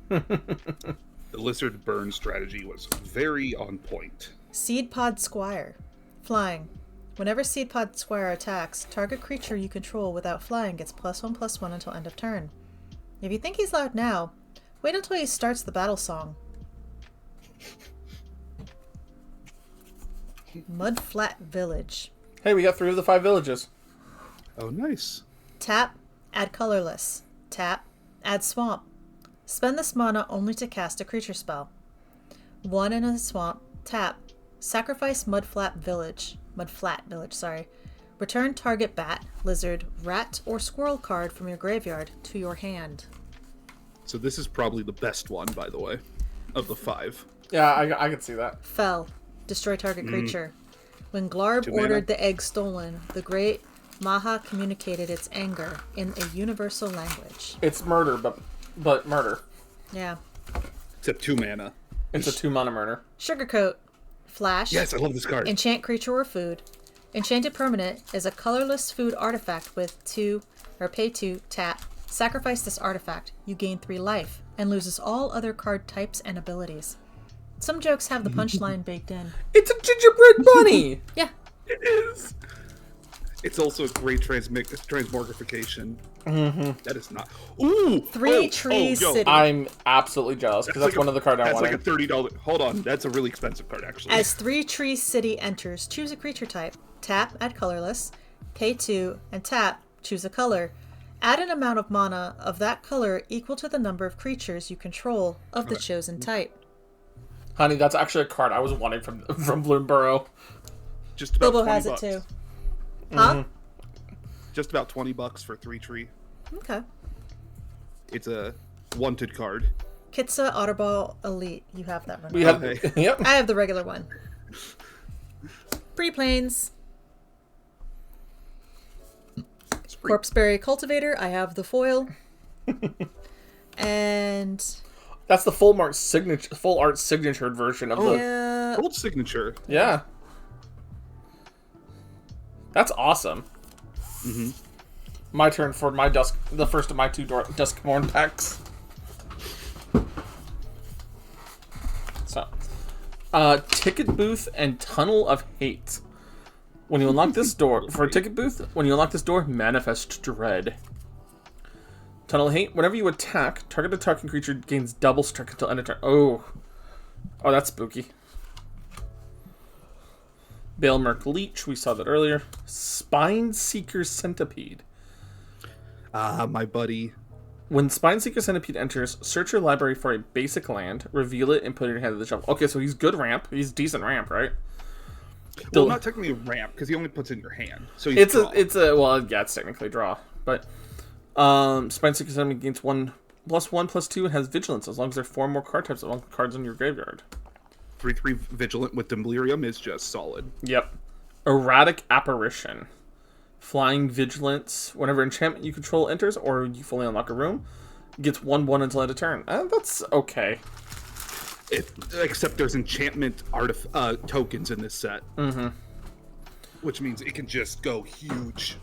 the lizard burn strategy was very on point. Seed Pod Squire. Flying. Whenever Seed Pod Squire attacks, target creature you control without flying gets +1/+1 until end of turn. If you think he's loud now, wait until he starts the battle song. Mudflat Village. Hey, we got 3 of the 5 villages. Oh, nice. Tap, add colorless. Tap, add swamp. Spend this mana only to cast a creature spell. 1 in a swamp, tap, sacrifice Mudflat Village. Return target bat, lizard, rat, or squirrel card from your graveyard to your hand. So this is probably the best one, by the way, of the 5. Yeah, I can see that. Fell. Destroy target creature. When Glarb 2 mana. ordered the egg stolen, the great Maha communicated its anger in a universal language. It's murder, but murder. Yeah. Except 2 mana. It's a 2-mana murder. Sugarcoat. Flash. Yes, I love this card. Enchant creature or food. Enchanted permanent is a colorless food artifact with 2, or pay 2, tap. Sacrifice this artifact. You gain 3 life, and loses all other card types and abilities. Some jokes have the punchline baked in. It's a gingerbread bunny! Yeah. It is. It's also a great transmogrification. That is not. Ooh! 3 Trees yo. City. I'm absolutely jealous, because that's one of the cards I That's wanted. like a $30. Hold on, that's a really expensive card, actually. As 3 Trees City enters, choose a creature type. Tap, add colorless. Pay 2, and tap, choose a color. Add an amount of mana of that color equal to the number of creatures you control of the chosen type. Honey, that's actually a card I was wanting from Bloomburrow. Just about Bilbo 20 has bucks. it too. Huh? Just about $20 for 3 tree. Okay. It's a wanted card. Kitsa Otterball Elite. You have that one. We have, Okay. yep. I have the regular one. Pretty Plains. Corpseberry Cultivator. I have the foil. And That's the full art signatured version of the. yeah, Gold signature. Yeah. That's awesome. My turn for my the first of my 2 Duskmourn packs. So, Ticket Booth and Tunnel of Hate. When you unlock this door, for a ticket booth, when you unlock this door, manifest dread. Tunnel of Hate, whenever you attack, target attacking creature gains double strike until end of turn. Oh, that's spooky. Balemerk Leech, we saw that earlier. Spine Seeker Centipede. My buddy. When Spine Seeker Centipede enters, search your library for a basic land, reveal it, and put it in your hand of the shuffle. Okay, so he's good ramp. He's decent ramp, right? Well, not technically a ramp, because he only puts it in your hand. So he's draw. It's technically draw. But Spine Seeker Centipede gains 1+1/+2 and has vigilance as long as there are 4 more card types among cards in your graveyard. 3/3 Vigilant with Demblirium is just solid. Yep. Erratic Apparition. Flying Vigilance. Whenever enchantment you control enters or you fully unlock a room, gets 1/1 until end of turn. That's okay. Except there's enchantment tokens in this set. Mm-hmm. Which means it can just go huge.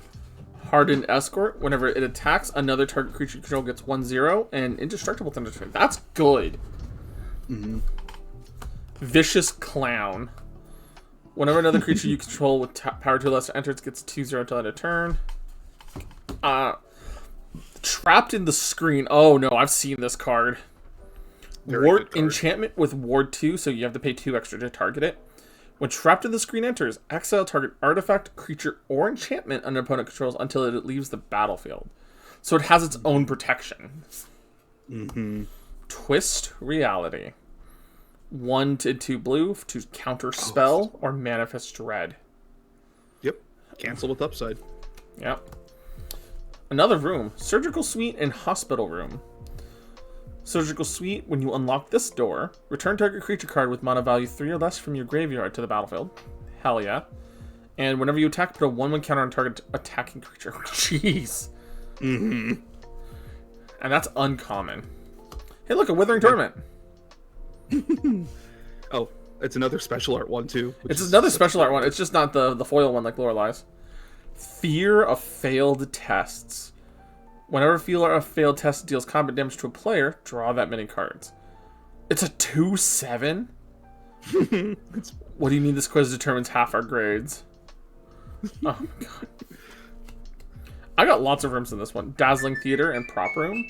Hardened Escort. Whenever it attacks, another target creature you control gets 1/0 and indestructible thunderstrike. That's good. Mm-hmm. Vicious Clown. Whenever another creature you control with power 2 or less enters, gets 2/0 until end of turn. Trapped in the Screen. Oh no, I've seen this card. Very Ward good card. enchantment with Ward 2, so you have to pay 2 extra to target it. When Trapped in the Screen enters, exile target artifact, creature, or enchantment an opponent controls until it leaves the battlefield. So it has its own protection. Mm-hmm. Twist Reality. 1 to 2 blue to counter spell or manifest dread. Yep. Cancel with upside. Yep. Another room. Surgical Suite and Hospital Room. Surgical Suite, when you unlock this door, return target creature card with mana value 3 or less from your graveyard to the battlefield. Hell yeah. And whenever you attack, put a 1/1 counter on target attacking creature. Jeez. Mm-hmm. And that's uncommon. Hey, look, a Withering Torment. Oh, it's another special art one, too. It's another special art one. It's just not the foil one like Lorelei's. Fear of Failed Tests. Whenever Fear of Failed Tests deals combat damage to a player, draw that many cards. It's a 2/7? What do you mean this quiz determines half our grades? Oh, God. I got lots of rooms in this one. Dazzling Theater and Prop Room.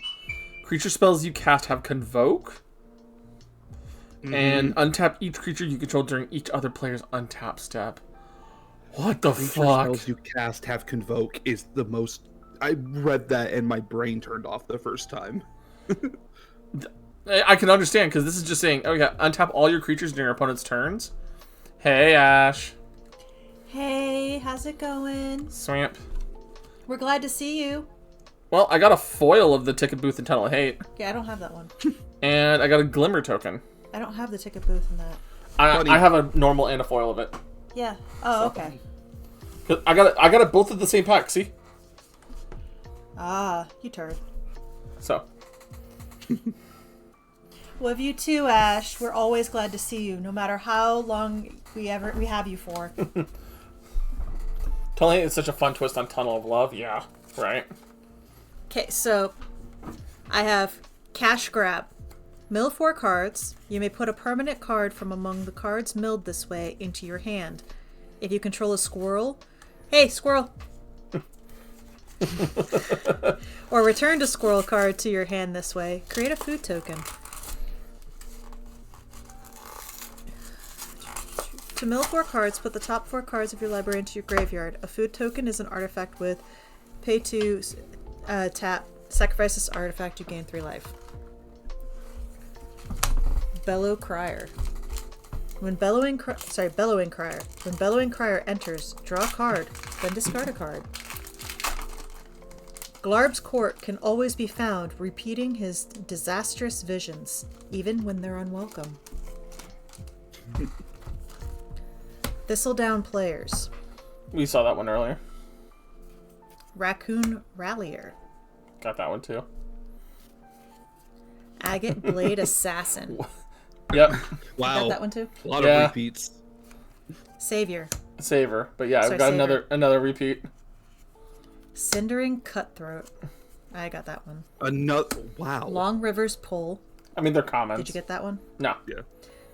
Creature spells you cast have Convoke. And untap each creature you control during each other player's untap step. What the Creature fuck? spells you cast have Convoke is the most... I read that and my brain turned off the first time. I can understand, because this is just saying, oh yeah, untap all your creatures during your opponent's turns. Hey, Ash. Hey, how's it going? Swamp. We're glad to see you. Well, I got a foil of the Ticket Booth in Tunnel of Hate. Yeah, I don't have that one. And I got a Glimmer token. I don't have the ticket booth in that. I have a normal and a foil of it. Yeah. Oh, okay. 'Cause I got it both at the same pack, see? Ah, you turd. So. Love you too, Ash. We're always glad to see you, no matter how long we have you for. Tunnel of Hate is such a fun twist on Tunnel of Love. Yeah, right. Okay, so I have Cash Grab. Mill 4 cards. You may put a permanent card from among the cards milled this way into your hand. If you control a squirrel, hey, squirrel! Or return a squirrel card to your hand this way. Create a food token. To mill 4 cards, put the top 4 cards of your library into your graveyard. A food token is an artifact with pay to tap. Sacrifice this artifact, you gain 3 life. Bellow Crier. When Bellowing Crier. When Bellowing Crier enters, draw a card, then discard a card. Glarb's Court can always be found repeating his disastrous visions, even when they're unwelcome. Thistledown Players. We saw that one earlier. Raccoon Rallier. Got that one too. Agate Blade Assassin. Yep. Wow. Got that one too? A lot Yeah. of repeats. Savior. Saver. But yeah, Sorry, I've got Saver. another repeat. Cindering Cutthroat. I got that one. Another... Wow. Long River's Pull. I mean, they're commons. Did you get that one? No. Yeah.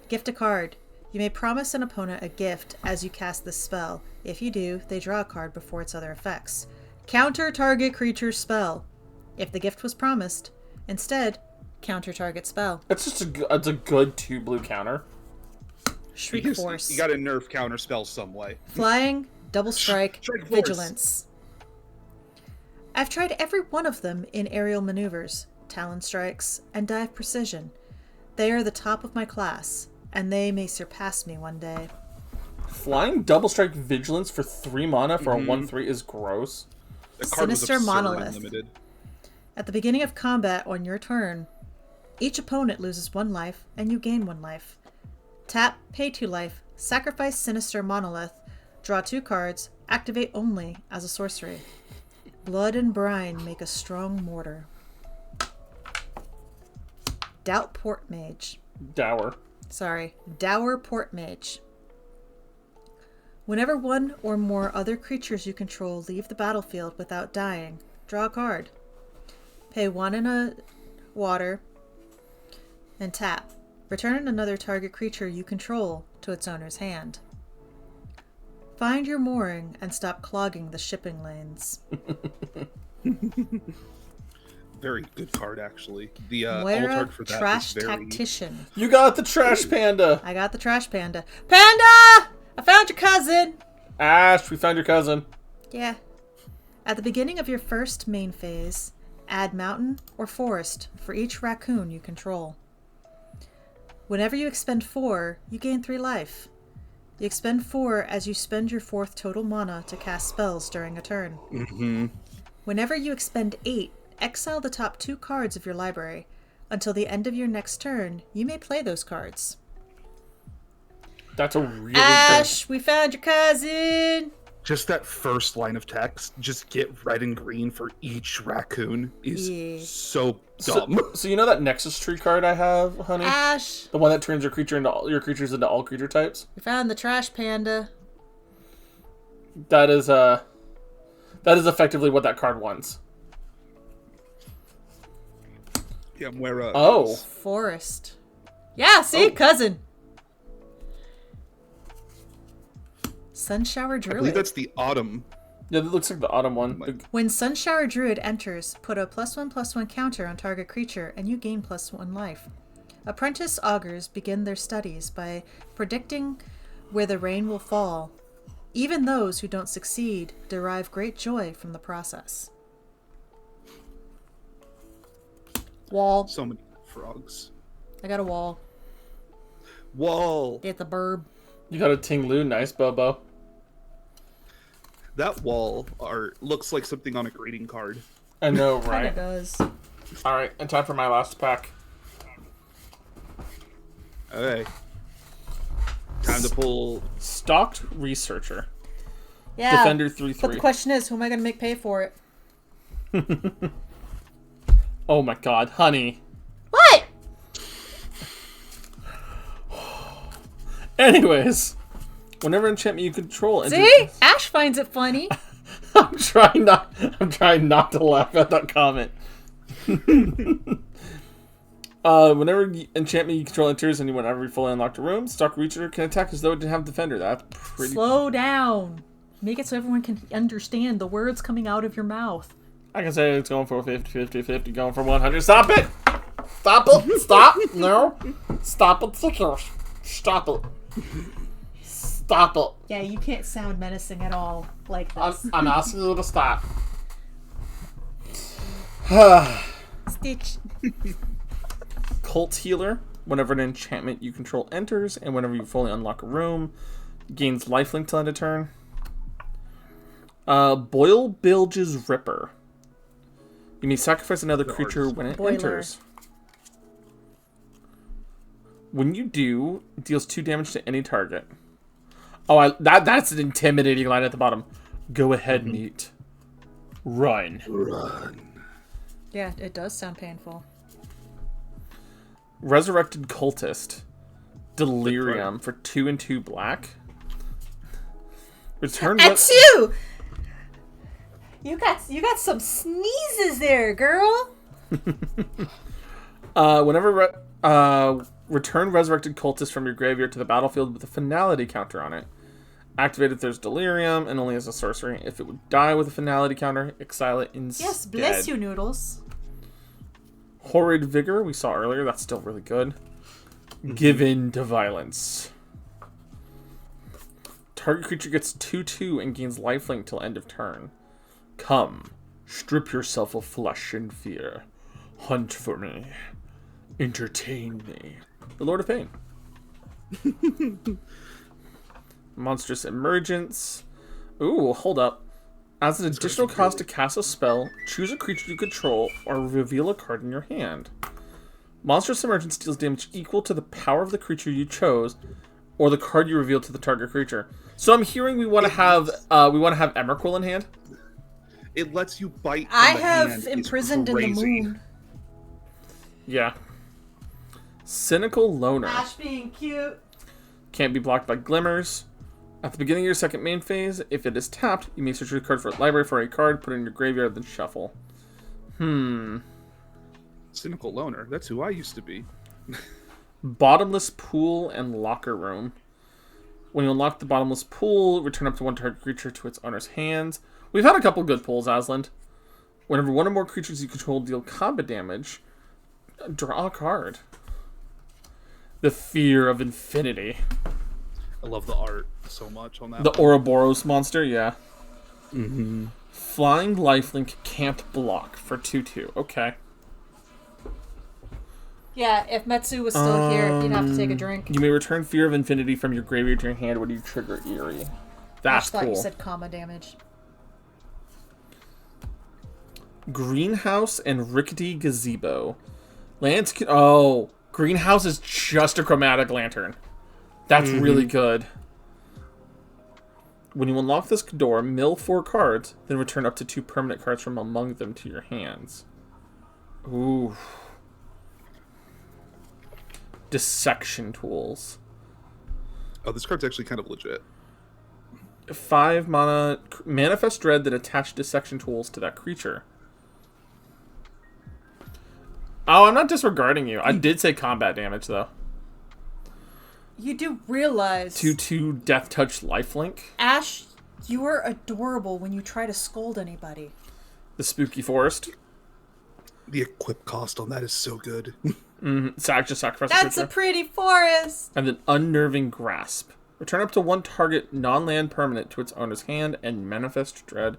Gift a card. You may promise an opponent a gift as you cast this spell. If you do, they draw a card before its other effects. Counter target creature spell. If the gift was promised. Instead, counter target spell. It's just it's a good 2 blue counter. Shriek Force. You gotta nerf counter spells some way. Flying, Double Strike, Strike Force. Vigilance. I've tried every one of them in aerial maneuvers, Talon Strikes, and Dive Precision. They are the top of my class, and they may surpass me one day. Flying Double Strike Vigilance for 3 mana for a 1/3 is gross. The card was Sinister absurd Monolith. and limited. At the beginning of combat on your turn, each opponent loses 1 life, and you gain 1 life. Tap, pay 2 life, sacrifice Sinister Monolith, draw 2 cards, activate only as a sorcery. Blood and brine make a strong mortar. Doubt Port Mage. Dower. Dour Port Mage. Whenever one or more other creatures you control leave the battlefield without dying, draw a card. Pay 1 in a water and tap. Return another target creature you control to its owner's hand. Find your mooring and stop clogging the shipping lanes. Very good card, actually. The alt Moira, art for that Trash is very... Tactician. You got the trash panda. I got the Trash Panda. Panda! I found your cousin! Ash, we found your cousin. Yeah. At the beginning of your first main phase, add mountain or forest for each raccoon you control. Whenever you expend 4, you gain 3 life. You expend 4 as you spend your 4th total mana to cast spells during a turn. Mm-hmm. Whenever you expend 8, exile the top 2 cards of your library. Until the end of your next turn, you may play those cards. That's a really Ash, we found your cousin! Just that first line of text, just get red and green for each raccoon, is Yeah. so dumb. So you know that Nexus Tree card I have, honey? Ash, The one that turns your creatures into all creature types? we found the Trash Panda. That is effectively what that card wants. Yeah, Moira. Oh. Forest. Yeah, see? Oh. Cousin. Sunshower I Druid. believe that's the autumn. Yeah, that looks like the autumn one. Like- When Sunshower Druid enters, put a +1/+1 counter on target creature and you gain +1 life. Apprentice augurs begin their studies by predicting where the rain will fall. Even those who don't succeed derive great joy from the process. Wall. So many frogs. I got a wall. Wall. Get the burb. You got a Ting Lu, nice Bobo. That wall art looks like something on a greeting card. I know, Kinda right? does. Alright, and time for my last pack. Okay. Time to pull. Stalked Researcher. Yeah. Defender But the 3/3. question is, who am I going to make pay for it? Oh my god, honey. What? Anyways, whenever enchantment you control See? Ash finds it funny. I'm trying not to laugh at that comment. Whenever enchantment you control enters and whenever you fully unlocked a room, Stalk Reacher can attack as though it didn't have defender. That's pretty. Slow down. Make it so everyone can understand the words coming out of your mouth. I can say it's going for 50, going for 100. Stop it! Stop it! Stop! No! Stop it! Stop it! Stop it! Yeah, you can't sound menacing at all like this. I'm asking you to stop. Stitch. Cult Healer. Whenever an enchantment you control enters, and whenever you fully unlock a room, gains lifelink till end of turn. Boil Bilge's Ripper. You may sacrifice another creature when it Boiler. enters. When you do, it deals 2 damage to any target. Oh, that's an intimidating line at the bottom. Go ahead, Neat. Run. Yeah, it does sound painful. Resurrected Cultist. Delirium for 2 and 2 black. Return. Achoo! You got some sneezes there, girl. Return Resurrected Cultist from your graveyard to the battlefield with a finality counter on it. Activate if there's Delirium and only as a sorcery. If it would die with a finality counter, exile it instead. Yes, bless you, Noodles. Horrid Vigor, we saw earlier. That's still really good. Give in to violence. Target creature gets 2/2 and gains lifelink till end of turn. Come, strip yourself of flesh and fear. Hunt for me. Entertain me. The Lord of Pain. Monstrous Emergence. Ooh, hold up. As an additional cost to cast a spell, choose a creature you control or reveal a card in your hand. Monstrous Emergence deals damage equal to the power of the creature you chose or the card you revealed to the target creature. So I'm hearing we want to have Emrakul in hand. It lets you bite. I from the have hand. It's Imprisoned in the crazy. Moon. Yeah. Cynical Loner. Ash being cute. Can't be blocked by glimmers. At the beginning of your second main phase, if it is tapped, you may search your card for library for a card, put it in your graveyard, then shuffle. Cynical Loner. That's who I used to be. Bottomless Pool and Locker Room. When you unlock the Bottomless Pool, return up to one target creature to its owner's hands. We've had a couple good pulls, Asland. Whenever one or more creatures you control deal combat damage, draw a card. The Fear of Infinity. I love the art so much on that. The Ouroboros monster, yeah. Mm-hmm. Flying Lifelink can't block for 2/2. Okay. Yeah, if Metsu was still here, he'd have to take a drink. You may return Fear of Infinity from your graveyard to your hand when you trigger Eerie. That's I thought cool. you said comma damage. Greenhouse and Rickety Gazebo. Lands can... Oh, Greenhouse is just a chromatic lantern. That's really good. When you unlock this door, mill 4 cards, then return up to 2 permanent cards from among them to your hands. Ooh. Dissection Tools. Oh, this card's actually kind of legit. 5 mana, manifest dread that attach dissection tools to that creature. Oh, I'm not disregarding you. I did say combat damage, though. You do realize... 2/2 Death Touch Lifelink. Ash, you are adorable when you try to scold anybody. The Spooky Forest. The equip cost on that is so good. Just sacrifice That's a a creature. pretty forest! And then Unnerving Grasp. Return up to 1 target non-land permanent to its owner's hand and manifest dread.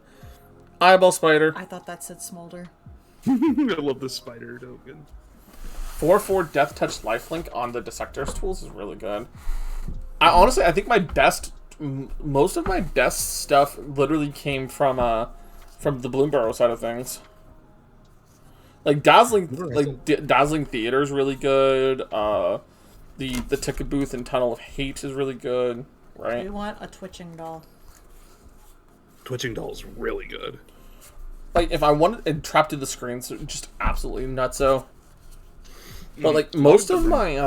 Eyeball Spider. I thought that said smolder. I love the spider token. 4/4 Death Touch Lifelink on the Dissector's tools is really good. I think most of my best stuff literally came from the Bloomburrow side of things. Like Dazzling Theater is really good. The Ticket Booth and Tunnel of Hate is really good, right? We want a twitching doll. Twitching Doll is really good. Like if I wanted it trapped to the screens, just absolutely nutso. But like most of my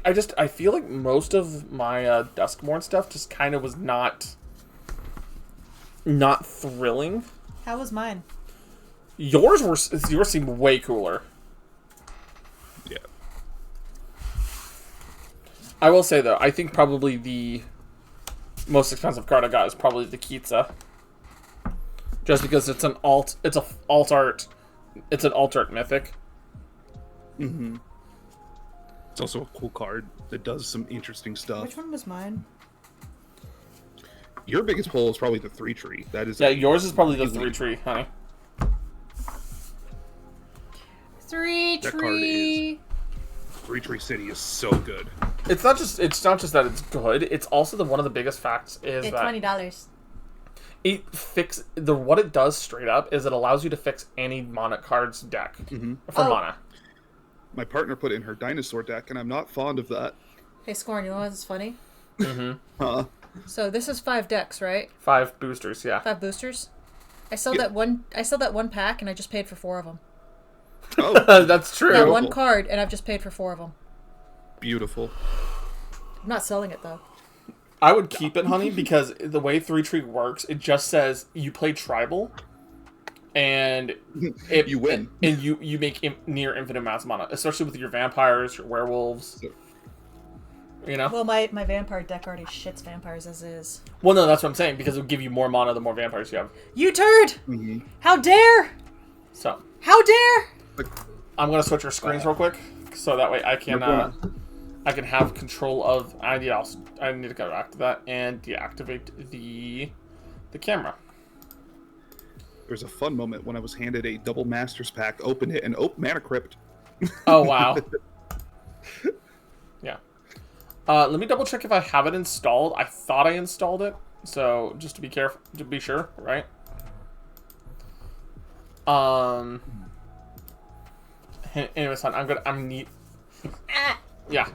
I feel like most of my Duskmourn stuff just kind of was not thrilling. How was mine? Yours seemed way cooler. Yeah. I will say though, I think probably the most expensive card I got is probably the Kitsa. Just because it's an alt art mythic. Mm-hmm. It's also a cool card that does some interesting stuff. Which one was mine? Your biggest pull is probably the 3-tree. That is Yours is probably the 3-tree, honey. 3-tree. 3-tree City is so good. It's not just that it's good. It's also one of the biggest facts is It's that $20. what it does straight up is it allows you to fix any mana card's deck for mana. My partner put it in her dinosaur deck, and I'm not fond of that. Hey, Scorn, you know what's funny? Huh? So this is 5 decks, right? 5 boosters, yeah. 5 boosters. I saw that one pack, and I just paid for 4 of them. Oh, That's true. That one card, and I've just paid for 4 of them. beautiful. I'm not selling it though. I would keep it, honey, because the way 3-tree works, it just says you play tribal, and You win. and you make near infinite amounts of mana, especially with your vampires, your werewolves. You know? Well, my vampire deck already shits vampires as is. Well, no, that's what I'm saying, because it'll give you more mana the more vampires you have. You turd! Mm-hmm. How dare! So, How dare! I'm going to switch our screens real quick, so that way I can have control of... I need to go back to that and deactivate the camera. There's a fun moment when I was handed a double Masters pack, opened it, and Mana Crypt. Oh, wow. Yeah. Let me double check if I have it installed. I thought I installed it, so just to be careful, to be sure, right? Anyways, hon, I'm neat. Yeah.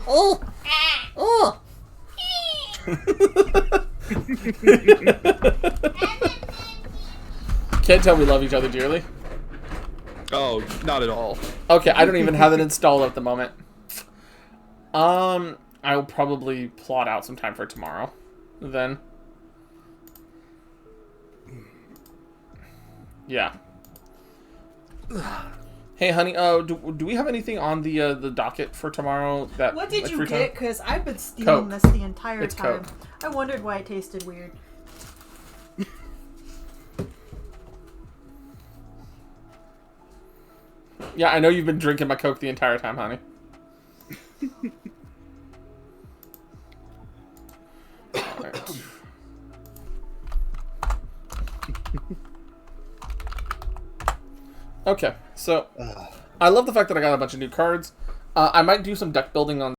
Oh! Oh! Can't tell we love each other dearly. No, not at all. Okay, I don't even have it installed at the moment. I'll probably plot out some time for tomorrow. Then. Yeah. Hey, honey. Do we have anything on the docket for tomorrow? That What did like, you free time? get? Because I've been stealing Coke. this the entire It's time. Coke. I wondered why it tasted weird. Yeah, I know you've been drinking my Coke the entire time, honey. Alright. Okay, so I love the fact that I got a bunch of new cards. I might do some deck building on